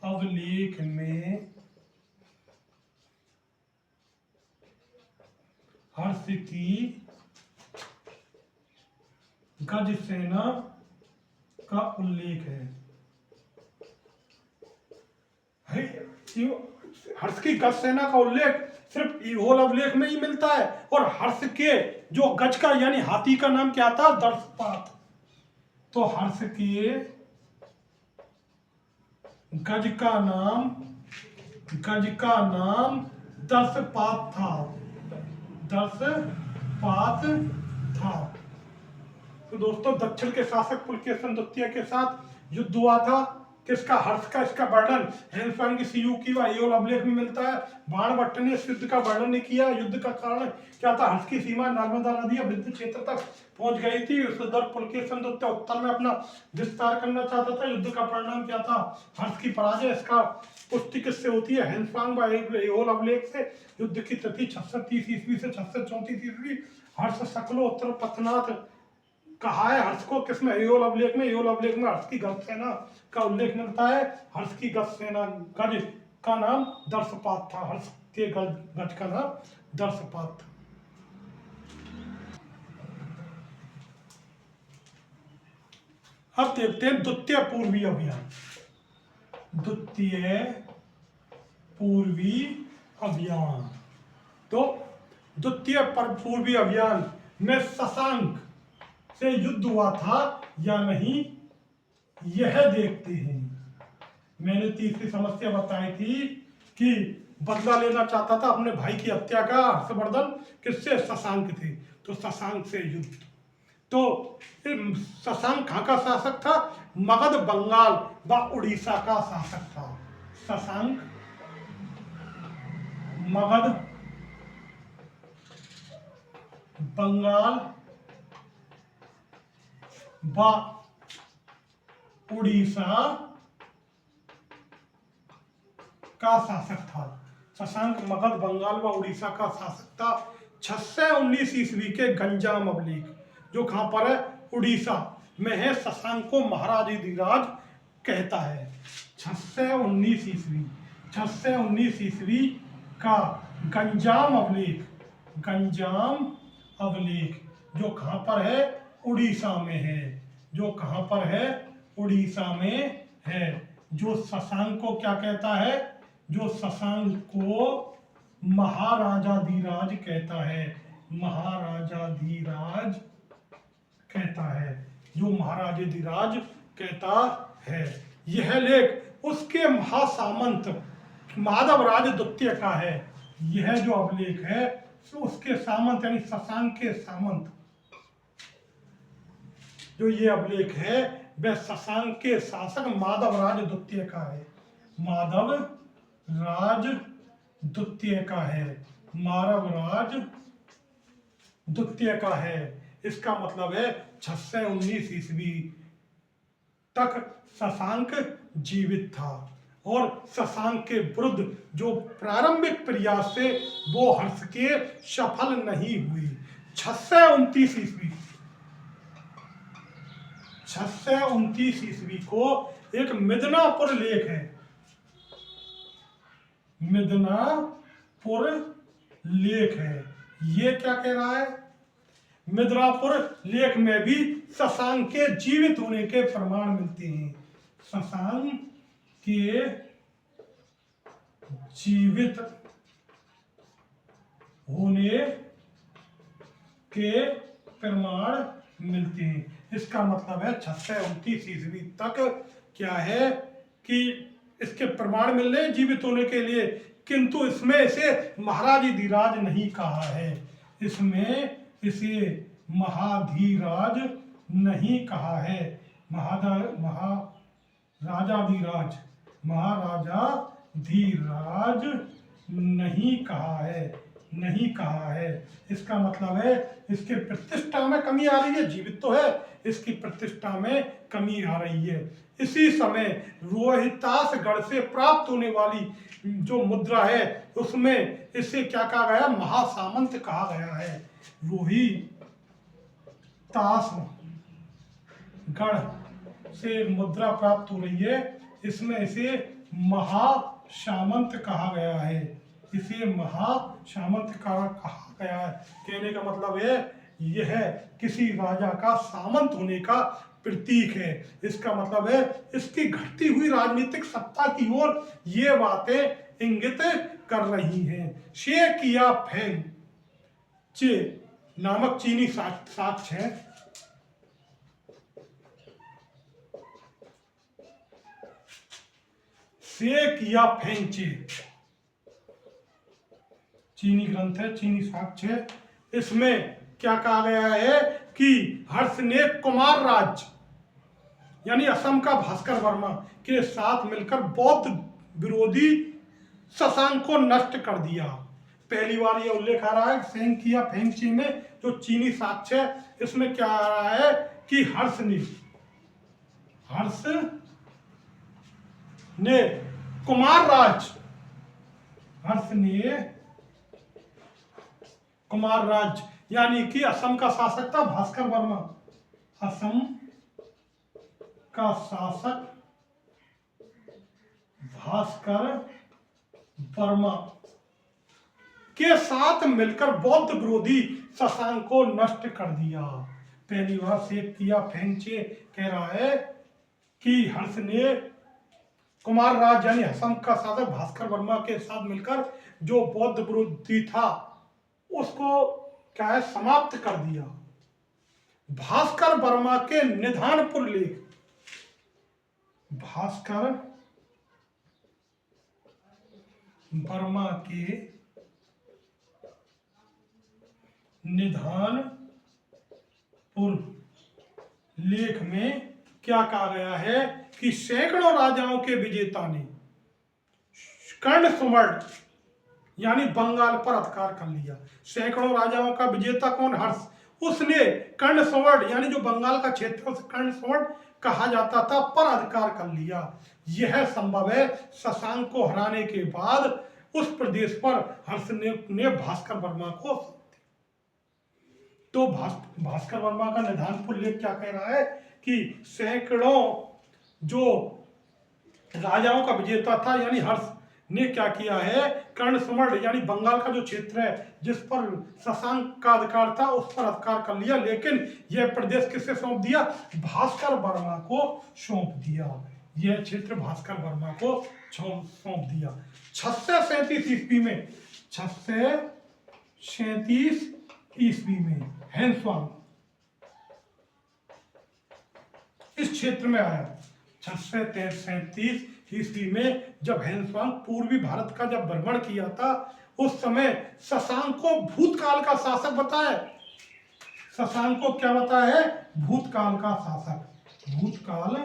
अभिलेख में हर्ष की गज सेना का उल्लेख है। हर्ष की गज सेना का उल्लेख सिर्फ एहोल अभिलेख में ही मिलता है। और हर्ष के जो गज का यानी हाथी का नाम क्या था? दर्शपात। तो हर्ष के गज का नाम दर्शपात था। दर्शपात था। तो दोस्तों, दक्षिण के शासक पुलकेशिन द्वितीय के साथ युद्ध हुआ था। किसका? हर्ष का। इसका वर्णन हेनफांग की सीयू की व एहोल अभिलेख में मिलता है। बाणभट्ट ने इस युद्ध का वर्णन नहीं किया। युद्ध का कारण क्या था? हर्ष की सीमा नर्मदा नदी या विद्युत क्षेत्र तक पहुंच गई थी। उस दौरान पुलकेशिन द्वितीय उत्तर में अपना विस्तार करना चाहता था। युद्ध का परिणाम क्या था? हर्ष की पराजय। इसका पुष्टि किससे होती है? हेनफांग व एहोल अभिलेख से। युद्ध की तिथि 630 ईस्वी से 634 ईस्वी। हर्ष सकलो उत्तर पतनात कहा है हर्ष को। किसमें? एहोल अभिलेख में। एहोल अभिलेख में हर्ष की गज सेना का उल्लेख मिलता है। हर्ष की गज सेना गज का नाम दर्शपात था। हर्ष के गज का नाम दर्शपात था। अब देखते हैं द्वितीय पूर्वी अभियान। द्वितीय पूर्वी अभियान। तो द्वितीय पूर्वी अभियान में शशांक से युद्ध हुआ था या नहीं, यह देखते हैं। मैंने तीसरी समस्या बताई थी कि बदला लेना चाहता था अपने भाई की हत्या का हर्षवर्धन। किससे? शशांक थे। तो शशांक से युद्ध। तो शशांक कहाँ का शासक था? मगध, बंगाल व उड़ीसा का शासक था। शशांक मगध, बंगाल व उड़ीसा का शासक था। शशांक मगध, बंगाल व उड़ीसा का शासक था। 619 ईस्वी के गंजाम अभिलेख, जो कहां पर है? उड़ीसा में है। शशांक को महाराजाधिराज कहता है। 619 ईस्वी, 619 ईस्वी का गंजाम अभिलेख, गंजाम अभिलेख जो कहां पर है? उड़ीसा में है। जो कहां पर है? उड़ीसा में है। जो शशांक को क्या कहता है? जो शशांक को महाराजाधिराज कहता है। महाराजाधिराज कहता है। जो महाराजाधिराज कहता है। यह लेख उसके महासामंत माधवराज द्वितीय का है। यह जो अभिलेख है उसके सामंत यानी शशांक के सामंत, जो ये अभिलेख है वह शशांक के शासक माधवराज द्वितीय का है। माधवराज द्वितीय का है। माधवराज द्वितीय का है। इसका मतलब है 619 ईस्वी तक शशांक जीवित था। और शशांक के विरुद्ध जो प्रारंभिक प्रयास से वो हर्ष के सफल नहीं हुई। 629 ईस्वी, 629 ईस्वी को एक मिदनापुर लेख है। मिदनापुर लेख है। ये क्या कह रहा है? मिदनापुर लेख में भी शशांक के जीवित होने के प्रमाण मिलते हैं। शशांक के जीवित होने के प्रमाण मिलते हैं। इसका मतलब है 629 ईस्वी तक क्या है कि इसके प्रमाण मिल रहे जीवित होने के लिए, किंतु इसमें इसे महाराजाधिराज नहीं कहा है। इसमें इसे महाधीराज नहीं कहा है। महाराजाधिराज नहीं कहा है। नहीं कहा है। इसका मतलब है इसके प्रतिष्ठा में कमी आ रही है, जीवित तो है, इसकी प्रतिष्ठा में कमी आ रही है। इसी समय रोहितासगढ़ से प्राप्त होने वाली जो मुद्रा है उसमें इसे क्या कहा गया, महासामंत कहा गया है। रोहितासगढ़ से मुद्रा प्राप्त हो रही है, इसमें इसे महासामंत कहा गया है। इसे महासामंत कहा गया है। कहने का मतलब है यह किसी राजा का सामंत होने का प्रतीक है। इसका मतलब है इसकी घटती हुई राजनीतिक सत्ता की ओर ये बातें इंगित कर रही हैं। शे किया फेंग चे नामक चीनी साक्ष्य है। शे किया फेंग चे चीनी ग्रंथ है, चीनी साक्ष्य है। इसमें क्या कहा गया है कि हर्ष ने कुमार राज यानी असम का भास्कर वर्मा के साथ मिलकर बौद्ध विरोधी शशांक को नष्ट कर दिया। पहली बार यह उल्लेख आ रहा है सेंग किया फेंगची में जो चीनी साक्ष्य है, इसमें क्या आ रहा है कि हर्ष ने कुमार राज यानी कि असम का शासक था भास्कर वर्मा, असम का शासक भास्कर वर्मा के साथ मिलकर बौद्ध विरोधी शशांक को नष्ट कर दिया। पहली बार शेख किया फेंगचे कह रहा है कि हर्ष ने कुमार राज यानी असम का शासक भास्कर वर्मा के साथ मिलकर जो बौद्ध विरोधी था उसको क्या है समाप्त कर दिया। भास्कर वर्मा के निधानपुर लेख, भास्कर वर्मा के निधानपुर लेख में क्या कहा गया है कि सैकड़ों राजाओं के विजेता ने कर्ण सुवर्ण यानी बंगाल पर अधिकार कर लिया। सैकड़ों राजाओं का विजेता कौन, हर्ष, उसने कर्ण सुवर्ण यानी जो बंगाल का क्षेत्र उसे कर्ण सुवर्ण कहा जाता था पर अधिकार कर लिया। यह संभव है शशांक को हराने के बाद उस प्रदेश पर हर्ष ने भास्कर वर्मा को। तो भास्कर वर्मा का निधानपुर लेख क्या कह रहा है कि सैकड़ों जो राजाओं का विजेता था यानी हर्ष ने क्या किया है, कर्ण सुवर्ण यानी बंगाल का जो क्षेत्र है जिस पर शशांक का अधिकार था उस पर अधिकार कर लिया, लेकिन यह प्रदेश किससे सौंप दिया, भास्कर वर्मा को सौंप दिया। यह क्षेत्र भास्कर वर्मा को सौंप दिया। 637 ईस्वी में 637 ईस्वी में हैंसवांग इस क्षेत्र में आया। 637 ईस्वी में जब हैंसवांग पूर्वी भारत का जब भ्रमण किया था उस समय शशांक को भूतकाल का शासक बताया। शशांक को क्या बताया है, भूतकाल का शासक, भूतकाल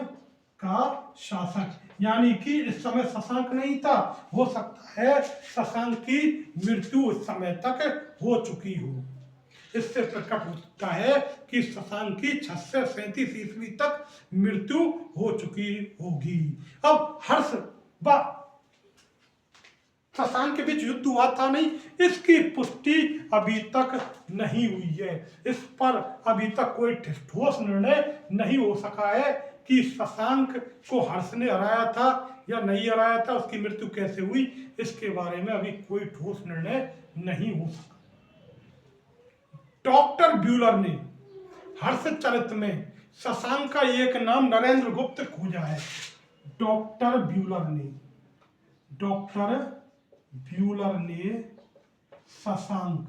का शासक यानी कि इस समय शशांक नहीं था, हो सकता है शशांक की मृत्यु उस समय तक हो चुकी हो। इससे प्रकट होता है कि शशांक की 637 ईस्वी तक मृत्यु हो चुकी होगी। अब हर्ष व शशांक के बीच युद्ध हुआ था नहीं, इसकी पुष्टि अभी तक नहीं हुई है। इस पर अभी तक कोई ठोस निर्णय नहीं हो सका है कि शशांक को हर्ष ने हराया था या नहीं हराया था, उसकी मृत्यु कैसे हुई, इसके बारे में अभी कोई ठोस निर्णय नहीं हो सका। डॉक्टर ब्यूलर ने हर्षचरित में शशांक का एक नाम नरेंद्र गुप्त खोजा है। डॉक्टर ब्यूलर ने शशांक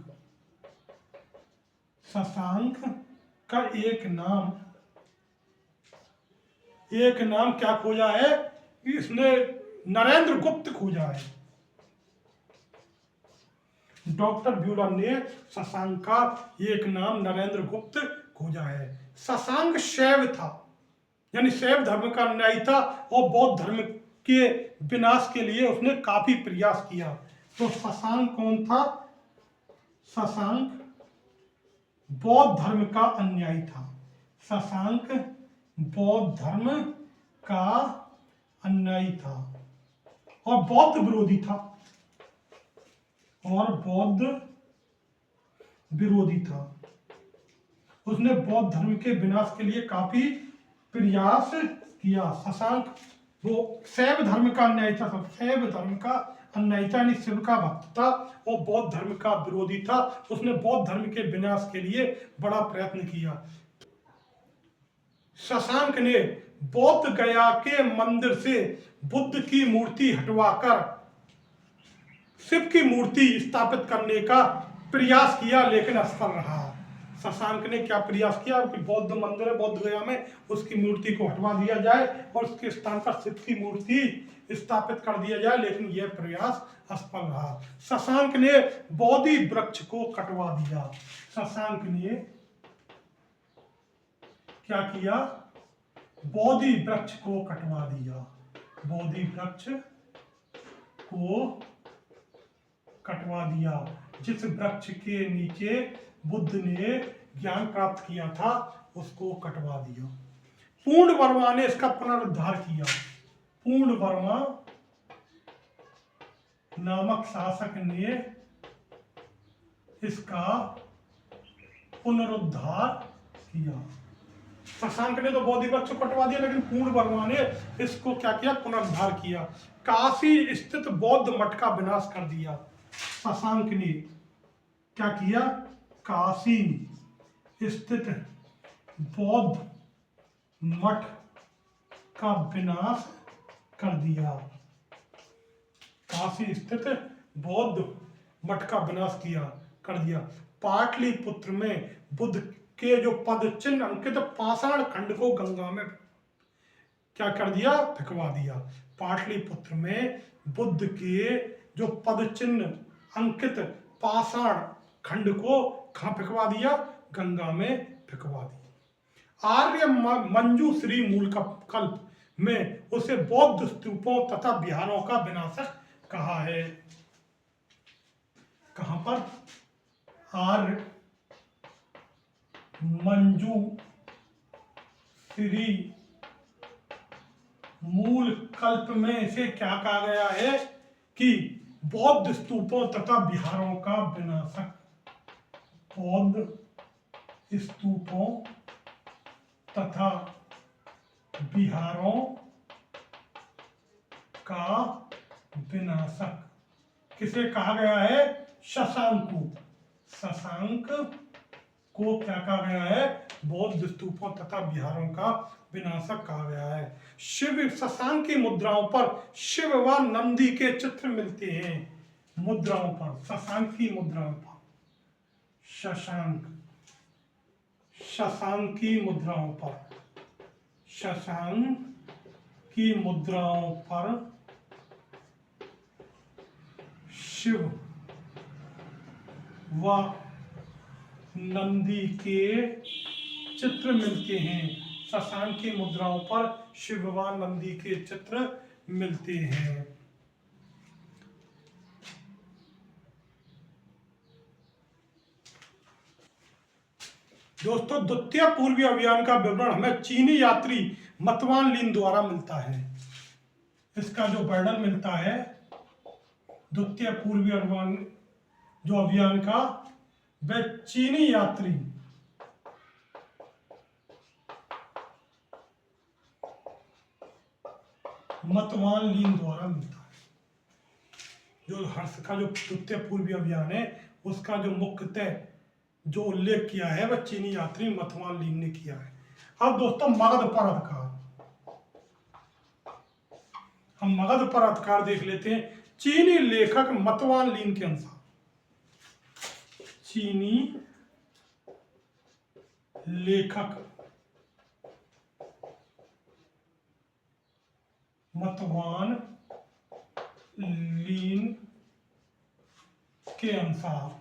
का एक नाम क्या खोजा है, इसने नरेंद्र गुप्त खोजा है। डॉक्टर ब्यूलर ने शशांक का एक नाम नरेंद्र गुप्त खोजा है। शशांक शैव था यानी शैव धर्म का अनुयायी था और बौद्ध धर्म के विनाश के लिए उसने काफी प्रयास किया। तो शशांक कौन था, शशांक बौद्ध धर्म का अनुयायी था। शशांक बौद्ध धर्म का अनुयायी था और बौद्ध विरोधी था। और बौद्ध विरोधी था। उसने बौद्ध धर्म के विनाश के लिए काफी प्रयास किया। शशांक वो शैव धर्म का अनुयायी था। शैव धर्म का अनुयायी था, यानी शिव का भक्त था और बौद्ध धर्म का विरोधी था। उसने बौद्ध धर्म के विनाश के लिए बड़ा प्रयत्न किया। शशांक ने बौद्ध गया के मंदिर से बुद्ध की मूर्ति हटवाकर शिव की मूर्ति स्थापित करने का प्रयास किया, लेकिन असफल रहा। शशांक ने क्या प्रयास किया कि बौद्ध मंदिर है बौद्ध गया में, उसकी मूर्ति को हटवा दिया जाए और उसके स्थान पर शिव की मूर्ति स्थापित कर दिया जाए, लेकिन यह प्रयास असफल रहा। शशांक ने बोधि वृक्ष को कटवा दिया। शशांक ने क्या किया? बोधि वृक्ष को कटवा दिया। बोधि वृक्ष को कटवा दिया, जिस वृक्ष के नीचे बुद्ध ने ज्ञान प्राप्त किया था, उसको कटवा दिया। पूर्ण वर्मा ने इसका पुनरुद्धार किया। पूर्ण वर्मा नामक शासक ने इसका पुनरुद्धार किया। शशांक ने तो बोधि वृक्ष को कटवा दिया, लेकिन पूर्ण वर्मा ने इसको क्या किया? पुनरुद्धार किया। काशी स्थित बौद्ध मठ का विनाश कर दिया। शशांक ने क्या किया? काशी स्थित बौद्ध मठ का विनाश कर दिया। काशी स्थित बौद्ध मठ का विनाश कर दिया। पाटलिपुत्र में बुद्ध के जो पद चिन्ह अंकित पाषाण खंड को गंगा में क्या कर दिया? फेंकवा दिया। पाटलिपुत्र में बुद्ध के जो पद चिन्ह अंकित पाषाण खंड को कहां फेंकवा दिया? गंगा में फेंकवा दिया। आर्य मंजूश्री मूल कल्प में उसे बौद्ध स्तूपों तथा विहारों का विनाशक कहा है। कहां पर? आर्य मंजूश्री मूल कल्प में इसे क्या कहा गया है कि बौद्ध स्तूपों तथा विहारों का विनाशक। बौद्ध स्तूपों तथा विहारों का विनाशक किसे कहा गया है? शशांक को। शशांक को क्या कहा गया है? बौद्ध स्तूपों तथा विहारों का विनाशक कहा गया है। शिव शशांक की मुद्राओं पर शिव व नंदी के चित्र मिलते हैं। मुद्राओं पर, शशांक की मुद्राओं पर, शशांक की मुद्राओं पर, शशांक की मुद्राओं पर शिव व नंदी के चित्र मिलते हैं। शशांक की मुद्राओं पर शिव व नंदी के चित्र मिलते हैं। दोस्तों, द्वितीय पूर्वी अभियान का विवरण हमें चीनी यात्री मतवान लिन द्वारा मिलता है। इसका जो वर्णन मिलता है द्वितीय पूर्वी अभियान जो अभियान का, वह चीनी यात्री मतवान लिन द्वारा मिलता है। जो हर्ष का जो द्वितीय पूर्वी अभियान है, उसका जो मुख्यतः जो उल्लेख किया है वह चीनी यात्री मतवान लिन ने किया है। अब दोस्तों, मगध पर अधिकार, हम मगध पर अधिकार देख लेते हैं। चीनी लेखक मतवान लिन के अनुसार, चीनी लेखक मतवान लिन के अनुसार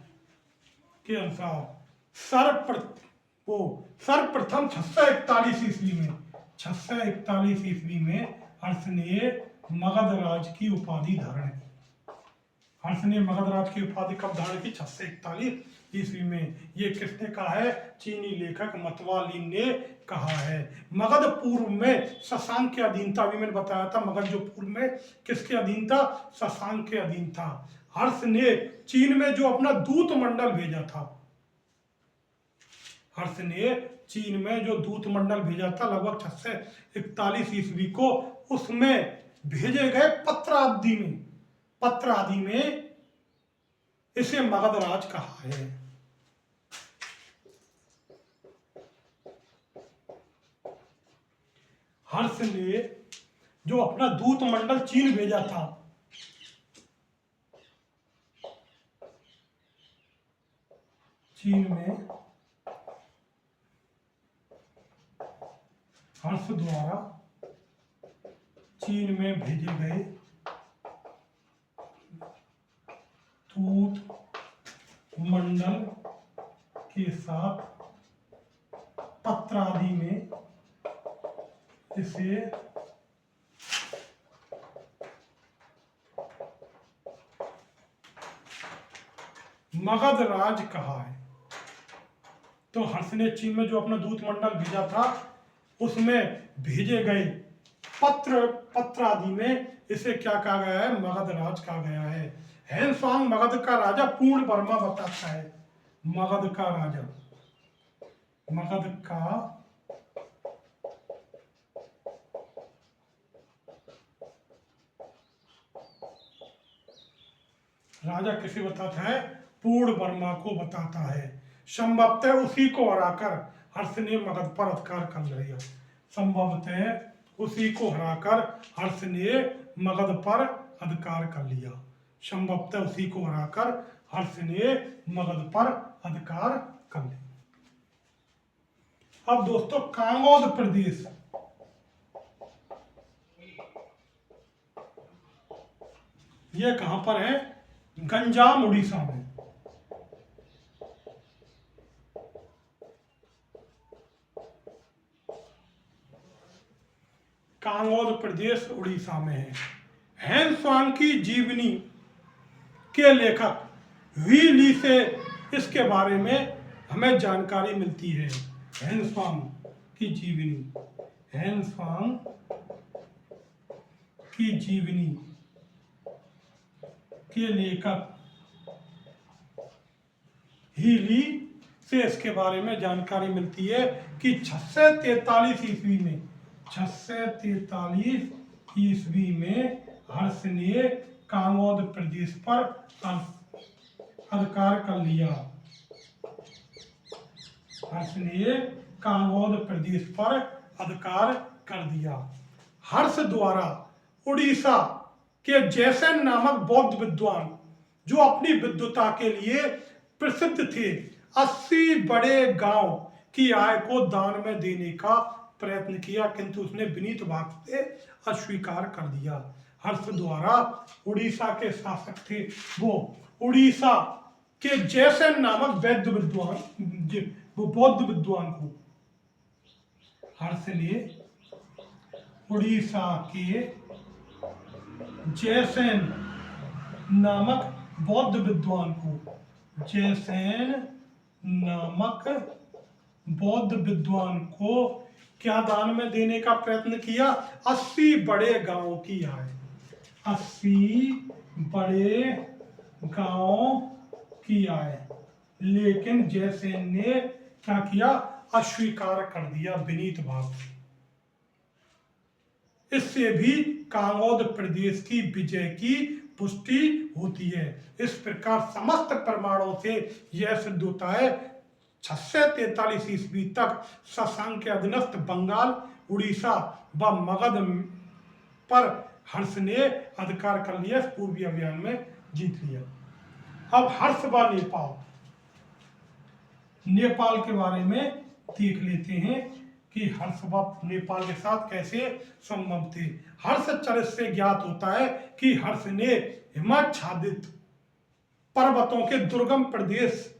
सर्वप्रथम 641 ईस्वी में हर्ष ने मगध राज की उपाधि धारण की। हर्ष ने मगध राज की उपाधि कब धारण की? 641 ईस्वी में। ये किसने कहा है? चीनी लेखक मतवाली ने कहा है। मगध पूर्व में शशांक के अधीन था। अभी मैंने बताया था मगध जो पूर्व में किसके अधीन था? शशांक के अधीन था। हर्ष ने चीन में जो अपना दूत मंडल भेजा था, हर्ष ने चीन में जो दूत मंडल भेजा था लगभग 641 ईस्वी को, उसमें भेजे गए पत्र आदि में इसे मगध राज कहा है। हर्ष ने जो अपना दूत मंडल चीन भेजा था, चीन में हर्ष द्वारा चीन में भेजे गए दूत मंडल के साथ पत्र आदि में इसे मगध राज कहा है। तो हर्ष ने चीन में जो अपना दूत मंडल भेजा था, उसमें भेजे गए पत्र आदि में इसे क्या कहा गया है? मगध राज कहा गया है। हैंसवांग मगध का राजा पूर्ण वर्मा बताता है। मगध का राजा, मगध का राजा किसे बताता है? पूर्ण वर्मा को बताता है। संभवतः उसी को हराकर हर्ष ने मगध पर अधिकार कर लिया। संभवतः उसी को हराकर हर्ष ने मगध पर अधिकार कर लिया। संभवतः उसी को हराकर हर्ष ने मगध पर अधिकार कर लिया। अब दोस्तों कांगोद प्रदेश, ये कहां पर है? गंजाम उड़ीसा में। कांगोद प्रदेश उड़ीसा में है। हैंसवांग की जीवनी के लेखक वी ली से इसके बारे में हमें जानकारी मिलती है। हैंसवांग की जीवनी, हैंसवांग की जीवनी के लेखक ही ली से इसके बारे में जानकारी मिलती है कि 643 ईस्वी में, 643 ईस्वी में हर्ष ने कांगोद प्रदेश पर अधिकार कर लिया। हर्ष ने कांगोद प्रदेश पर अधिकार कर दिया। हर्ष द्वारा उड़ीसा के जयसेन नामक बौद्ध विद्वान, जो अपनी विद्वता के लिए प्रसिद्ध थे, 80 बड़े गांव की आय को दान में देने का प्रयत्न किया, किंतु उसने विनीत भाव से अस्वीकार कर दिया। हर्ष द्वारा उड़ीसा के शासक थे वो उड़ीसा के जयसेन नामक वैद्य विद्वान, वो बौद्ध विद्वान को हर्ष ने उड़ीसा के जयसेन नामक बौद्ध विद्वान को, जयसेन नामक बौद्ध विद्वान को क्या दान में देने का प्रयत्न किया? 80 बड़े गांवों की आय, 80 बड़े गांवों की आय। लेकिन जयसेन ने क्या किया? अस्वीकार कर दिया विनीत भाव से। इससे भी कांगोद प्रदेश की विजय की पुष्टि होती है। इस प्रकार समस्त प्रमाणों से यह सिद्ध होता है 643 ईस्वी तक शशांक के अधीनस्थ बंगाल, उड़ीसा व मगध पर हर्ष ने अधिकार कर लिया, पूर्वी अभियान में जीत लिया। अब हर्ष व नेपाल, नेपाल के बारे में देख लेते हैं कि हर्ष व नेपाल के साथ कैसे संबंध थे। हर्ष चरित्र से ज्ञात होता है कि हर्ष ने हिमाच्छादित पर्वतों के दुर्गम प्रदेश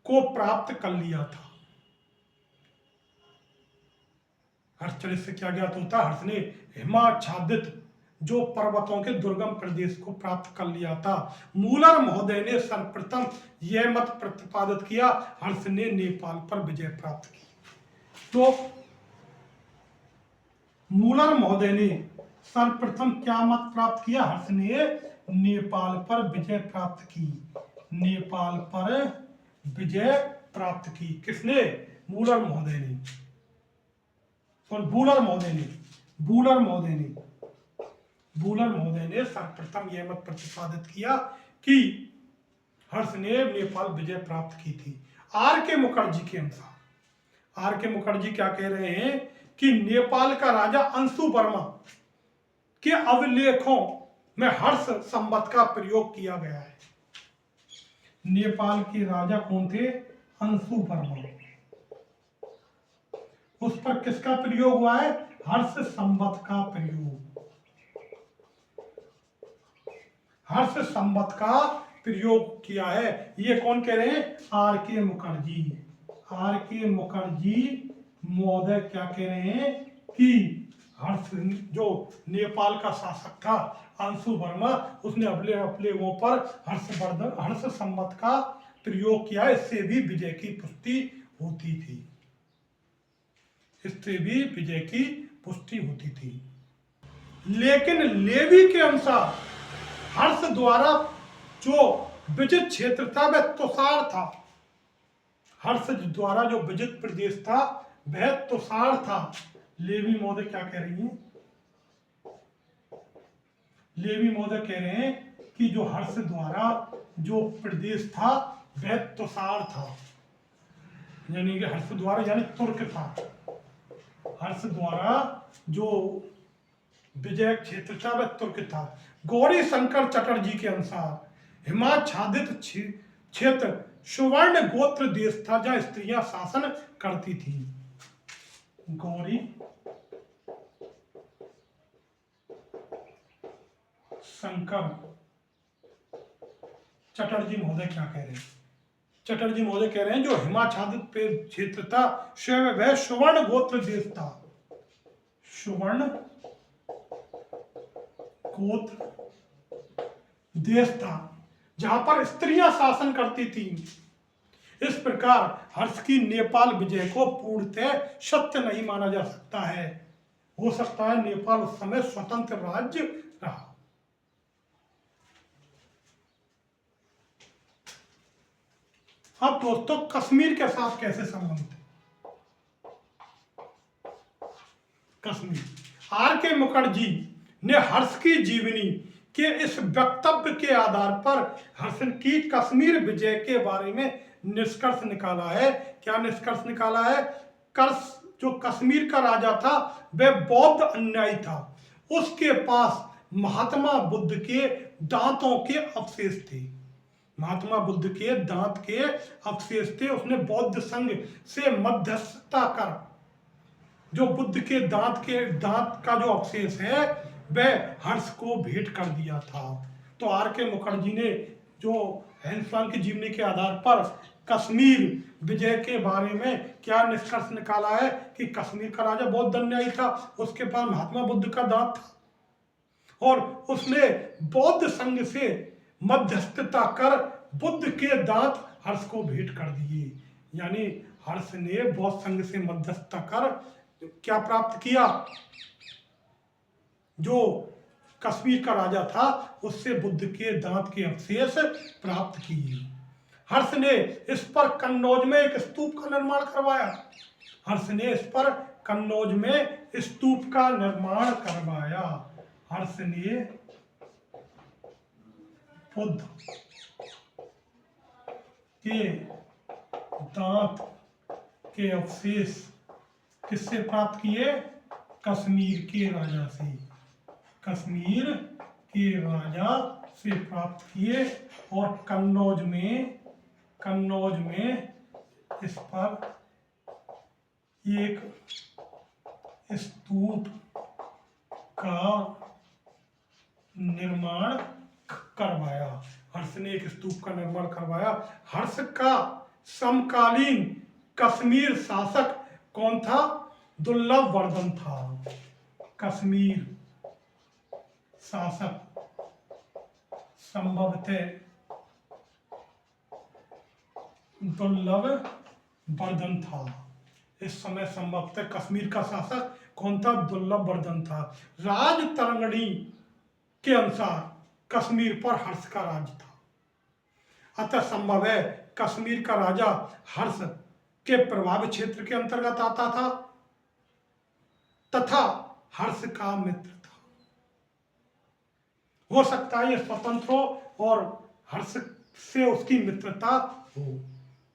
को प्राप्त कर लिया था। हर्ष चरित्र से क्या ज्ञात होता है? हर्ष ने हिमाच्छादित जो पर्वतों के दुर्गम प्रदेश को प्राप्त कर लिया था। मूलर महोदय ने सर्वप्रथम यह मत प्रतिपादित किया, हर्ष ने नेपाल पर विजय प्राप्त की। तो मूलर महोदय ने सर्वप्रथम क्या मत प्राप्त किया? हर्ष ने नेपाल पर विजय प्राप्त की। नेपाल पर विजय प्राप्त की किसने? मूलर महोदय ने, बूलर महोदय ने, बूलर महोदय ने, बूलर महोदय ने सर्वप्रथम यह मत प्रतिपादित किया कि हर्ष ने नेपाल विजय प्राप्त की थी। आर के मुखर्जी के अनुसार, आर के मुखर्जी क्या कह रहे हैं कि नेपाल का राजा अंशु वर्मा के अभिलेखों में हर्ष संवत का प्रयोग किया गया है। नेपाल के राजा कौन थे? अंशु वर्मा। उस पर किसका प्रयोग हुआ है? हर्ष संवत का प्रयोग, हर्ष संवत का प्रयोग किया है। ये कौन कह रहे हैं? आर के मुखर्जी। आर के मुखर्जी महोदय क्या कह रहे हैं कि हर्ष, जो नेपाल का शासक था अंशु वर्मा, उसने अपने अभिलेखों पर हर्ष संवत का प्रयोग किया, इससे भी विजय की पुष्टि होती थी, इससे भी विजय की पुष्टि होती थी। लेकिन लेवी के अनुसार हर्ष द्वारा जो विजित क्षेत्र था वह तुषार था। हर्ष द्वारा जो विजित प्रदेश था वह तुषार था। लेवी महोदय क्या कह रही हैं? लेवी महोदय कह रहे हैं कि जो हर्ष द्वारा जो प्रदेश था वह तुषार था, यानी कि हर्ष द्वारा यानी तुर्क था। हर्ष द्वारा जो विजय क्षेत्र था वह तुर्क था। गौरी शंकर चटर्जी के अनुसार हिमाच्छादित क्षेत्र सुवर्ण गोत्र देश था जहां स्त्रियां शासन करती थी। गौरी शंकर चटर्जी महोदय क्या कह रहे हैं? चटर्जी महोदय कह रहे हैं जो हिमाच्छादित क्षेत्र था वह सुवर्ण गोत्र देश था। सुवर्ण गोत्र देश था जहां पर स्त्रियां शासन करती थी। इस प्रकार हर्ष की नेपाल विजय को पूर्णतः सत्य नहीं माना जा सकता है। हो सकता है नेपाल उस समय स्वतंत्र राज्य रहा। अब दोस्तों कश्मीर के साथ कैसे संबंध है? कश्मीर, आर के मुखर्जी ने हर्ष की जीवनी के इस वक्तव्य के आधार पर हर्ष की कश्मीर विजय के बारे में निष्कर्ष निकाला है। क्या निष्कर्ष निकाला है? जो कश्मीर का राजा था वह बौद्ध अनुयायी था, उसके पास महात्मा बुद्ध के दांतों के अवशेष थे। महात्मा बुद्ध के दांत के अवशेष थे। उसने बौद्ध संघ से मध्यस्थता कर जो बुद्ध के दांत का जो अवशेष है वह हर्ष को भेंट कर दिया था। तो आर के मुखर्जी ने जो हेनसांग की जीवनी के आधार पर कश्मीर विजय के बारे में क्या निष्कर्ष निकाला है कि कश्मीर का राजा बौद्ध अनुयायी था, उसके पास महात्मा बुद्ध का दांत था और उसने बौद्ध संघ से मध्यस्थता कर बुद्ध के दांत हर्ष को भेंट कर दिए। यानी हर्ष ने बौद्ध संघ से मध्यस्थता कर क्या प्राप्त किया? जो कश्मीर का राजा था उससे बुद्ध के दांत के अवशेष प्राप्त किए। हर्ष ने इस पर कन्नौज में एक स्तूप का निर्माण करवाया। हर्ष ने इस पर कन्नौज में स्तूप का निर्माण करवाया। हर्ष ने बुद्ध के दांत के अवशेष किससे प्राप्त किए? कश्मीर के राजा से। कश्मीर के राजा से प्राप्त किए और कन्नौज में इस पर एक स्तूप का निर्माण करवाया। हर्ष ने एक स्तूप का निर्माण करवाया। हर्ष का समकालीन कश्मीर शासक कौन था? दुर्लभ वर्धन था। कश्मीर शासक संभवतः दुर्लभ वर्धन था। इस समय संभवतः कश्मीर का शासक कौन था? दुर्लभ वर्धन था। राज तरंगणी के अनुसार कश्मीर पर हर्ष का राज था, अतः संभव है कश्मीर का राजा हर्ष के प्रभाव क्षेत्र के अंतर्गत आता था तथा हर्ष का मित्र था। हो सकता है ये स्वतंत्र हो और हर्ष से उसकी मित्रता हो।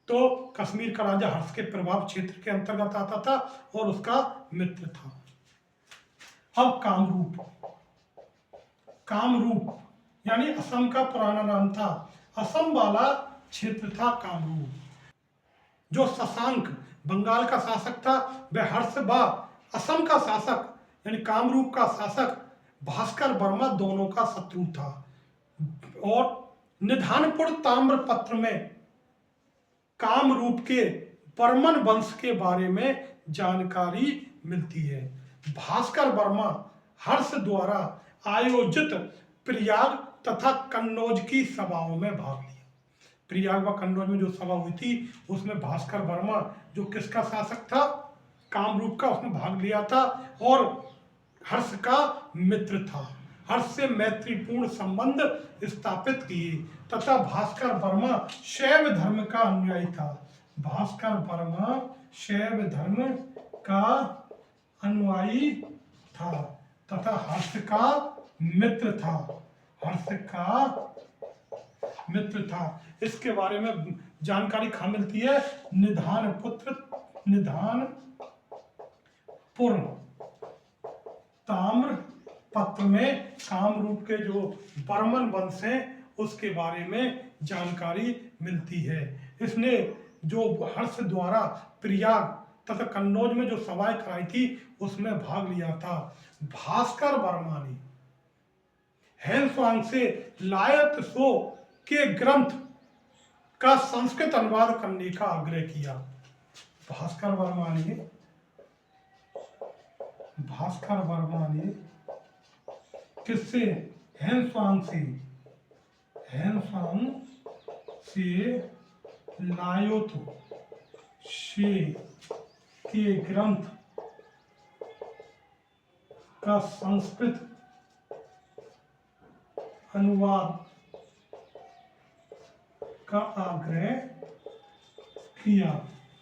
तो कश्मीर का राजा हर्ष के प्रभाव क्षेत्र के अंतर्गत आता था और उसका मित्र था। अब कामरूप, कामरूप यानी असम का पुराना नाम था। असम वाला क्षेत्र था कामरूप। जो शशांक बंगाल का शासक था वह हर्ष व असम का शासक यानी कामरूप का शासक भास्कर वर्मा दोनों का शत्रु था। और निधानपुर ताम्रपत्र में कामरूप के बर्मन वंश के बारे में जानकारी मिलती है। भास्कर वर्मा हर्ष द्वारा आयोजित प्रयाग तथा कन्नौज की सभाओं में भाग लिया। प्रयाग व कन्नौज में जो सभा हुई थी उसमें भास्कर वर्मा जो किसका शासक था? कामरूप का, उसमें भाग लिया था और हर्ष का मित्र था। हर्ष से मैत्रीपूर्ण संबंध स्थापित किए तथा भास्कर वर्मा शैव धर्म का अनुयायी था। भास्कर वर्मा शैव धर्म का अनुयायी था तथा हर्ष का मित्र था। हर्ष का मित्र था। इसके बारे में जानकारी कहाँ मिलती है? निधानपुर ताम्रपत्र में कामरूप के जो बर्मन वंश हैं उसके बारे में जानकारी मिलती है। इसने जो हर्ष द्वारा प्रयाग तथा कन्नौज में जो सभाएं कराई थी उसमें भाग लिया था। भास्कर वर्मा ने हैंसवांग से लायत सो के ग्रंथ का संस्कृत अनुवाद करने का आग्रह किया। भास्कर वर्मा ने किससे? हैंसवांग से लायोत से के ग्रंथ का संस्कृत अनुवाद का आग्रह किया।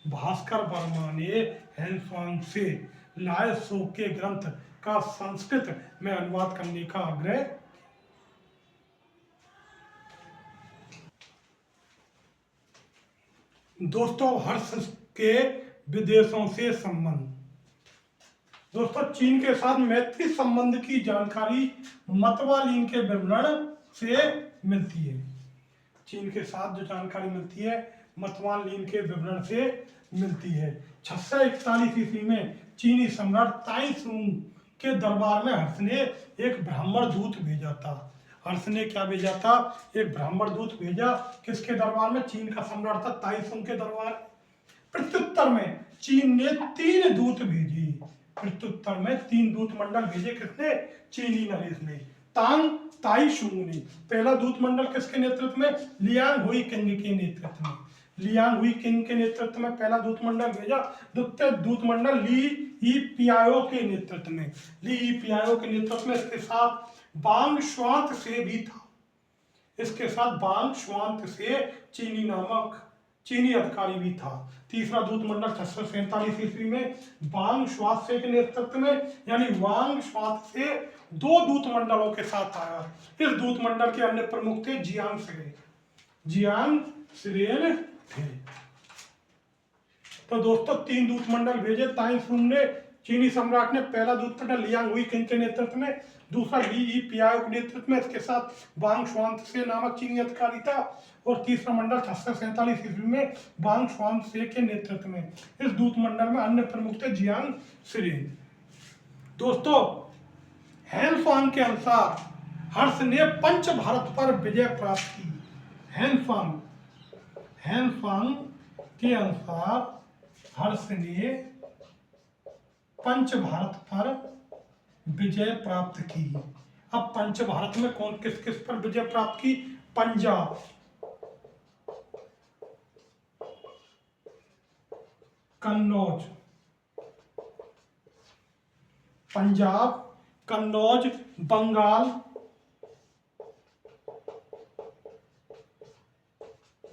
भास्कर वर्मा ने हैंसवांग से लाए सो के ग्रंथ का संस्कृत में अनुवाद करने का आग्रह। दोस्तों, हर्ष के विदेशों से संबंध। दोस्तों, चीन के साथ मैत्री संबंध की जानकारी मतवालीन के विवरण से मिलती है। चीन के साथ जो जानकारी मिलती है मतवालीन के विवरण से मिलती है। 641 ईस्वी में चीनी सम्राट ताइसुंग के दरबार में हर्ष ने एक ब्राह्मण दूत भेजा था। हर्ष ने क्या भेजा था? एक ब्राह्मण दूत भेजा। किसके दरबार में? चीन का सम्राट था ताइसुंग के दरबार। प्रत्युत्तर में चीन ने 3 दूत भेजे। प्रत्युत्तर में 3 दूत मंडल भेजे। किसने? चीनी नरेश ने, तांग ताइशुंग ने। पहला दूत मंडल किसके नेतृत्व में? लियांग हुई किंग के नेतृत्व में। लियांग हुई किंग के नेतृत्व में पहला दूत मंडल भेजा। द्वितीय दूत मंडल ली ई पियाओ के नेतृत्व में। ली ई पियाओ के नेतृत्व में इसके साथ बांग श्वांत से भी था। इसके साथ बांग श्वांत से चीनी अधिकारी भी था। तीसरा दूत मंडल 647 ईस्वी में वांग श्वात्से के नेतृत्व में यानी वांग श्वात्से 2 दूत मंडलों के साथ आया। इस दूत मंडल के अन्य प्रमुख थे जियांग शिरेन थे। तो दोस्तों 3 दूत मंडल भेजे ताइसुंग ने। चीनी सम्राट ने पहला दूत मंडल लियांग हुई किंग के नेतृत्व में, दूसरा ली ई पियाओ के नेतृत्व में, इसके साथ वांग श्वात्से नामक चीनी अधिकारी था, और तीसरा मंडल 647 ईस्वी में वांग श्वात्से के नेतृत्व में। इस दूत मंडल में अन्य प्रमुख थे जियांग शिरेन। दोस्तों, हैंसवांग के अनुसार हर्ष ने पंच भारत पर विजय प्राप्त की। हैंसवांग के अनुसार हर्ष ने पंच भारत पर विजय प्राप्त की। अब पंच भारत में कौन किस किस पर विजय प्राप्त की? पंजाब, कन्नौज, पंजाब, कन्नौज, बंगाल,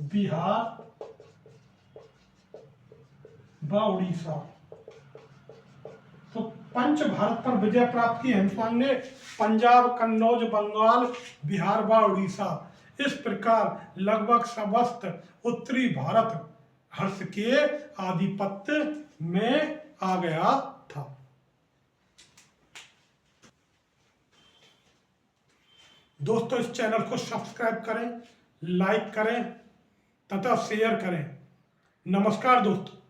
बिहार व उड़ीसा। तो पंच भारत पर विजय प्राप्त की हिंदुस्तान ने पंजाब, कन्नौज, बंगाल, बिहार व उड़ीसा। इस प्रकार लगभग समस्त उत्तरी भारत हर्ष के आधिपत्य में आ गया था। दोस्तों, इस चैनल को सब्सक्राइब करें, लाइक करें तथा शेयर करें। नमस्कार दोस्तों।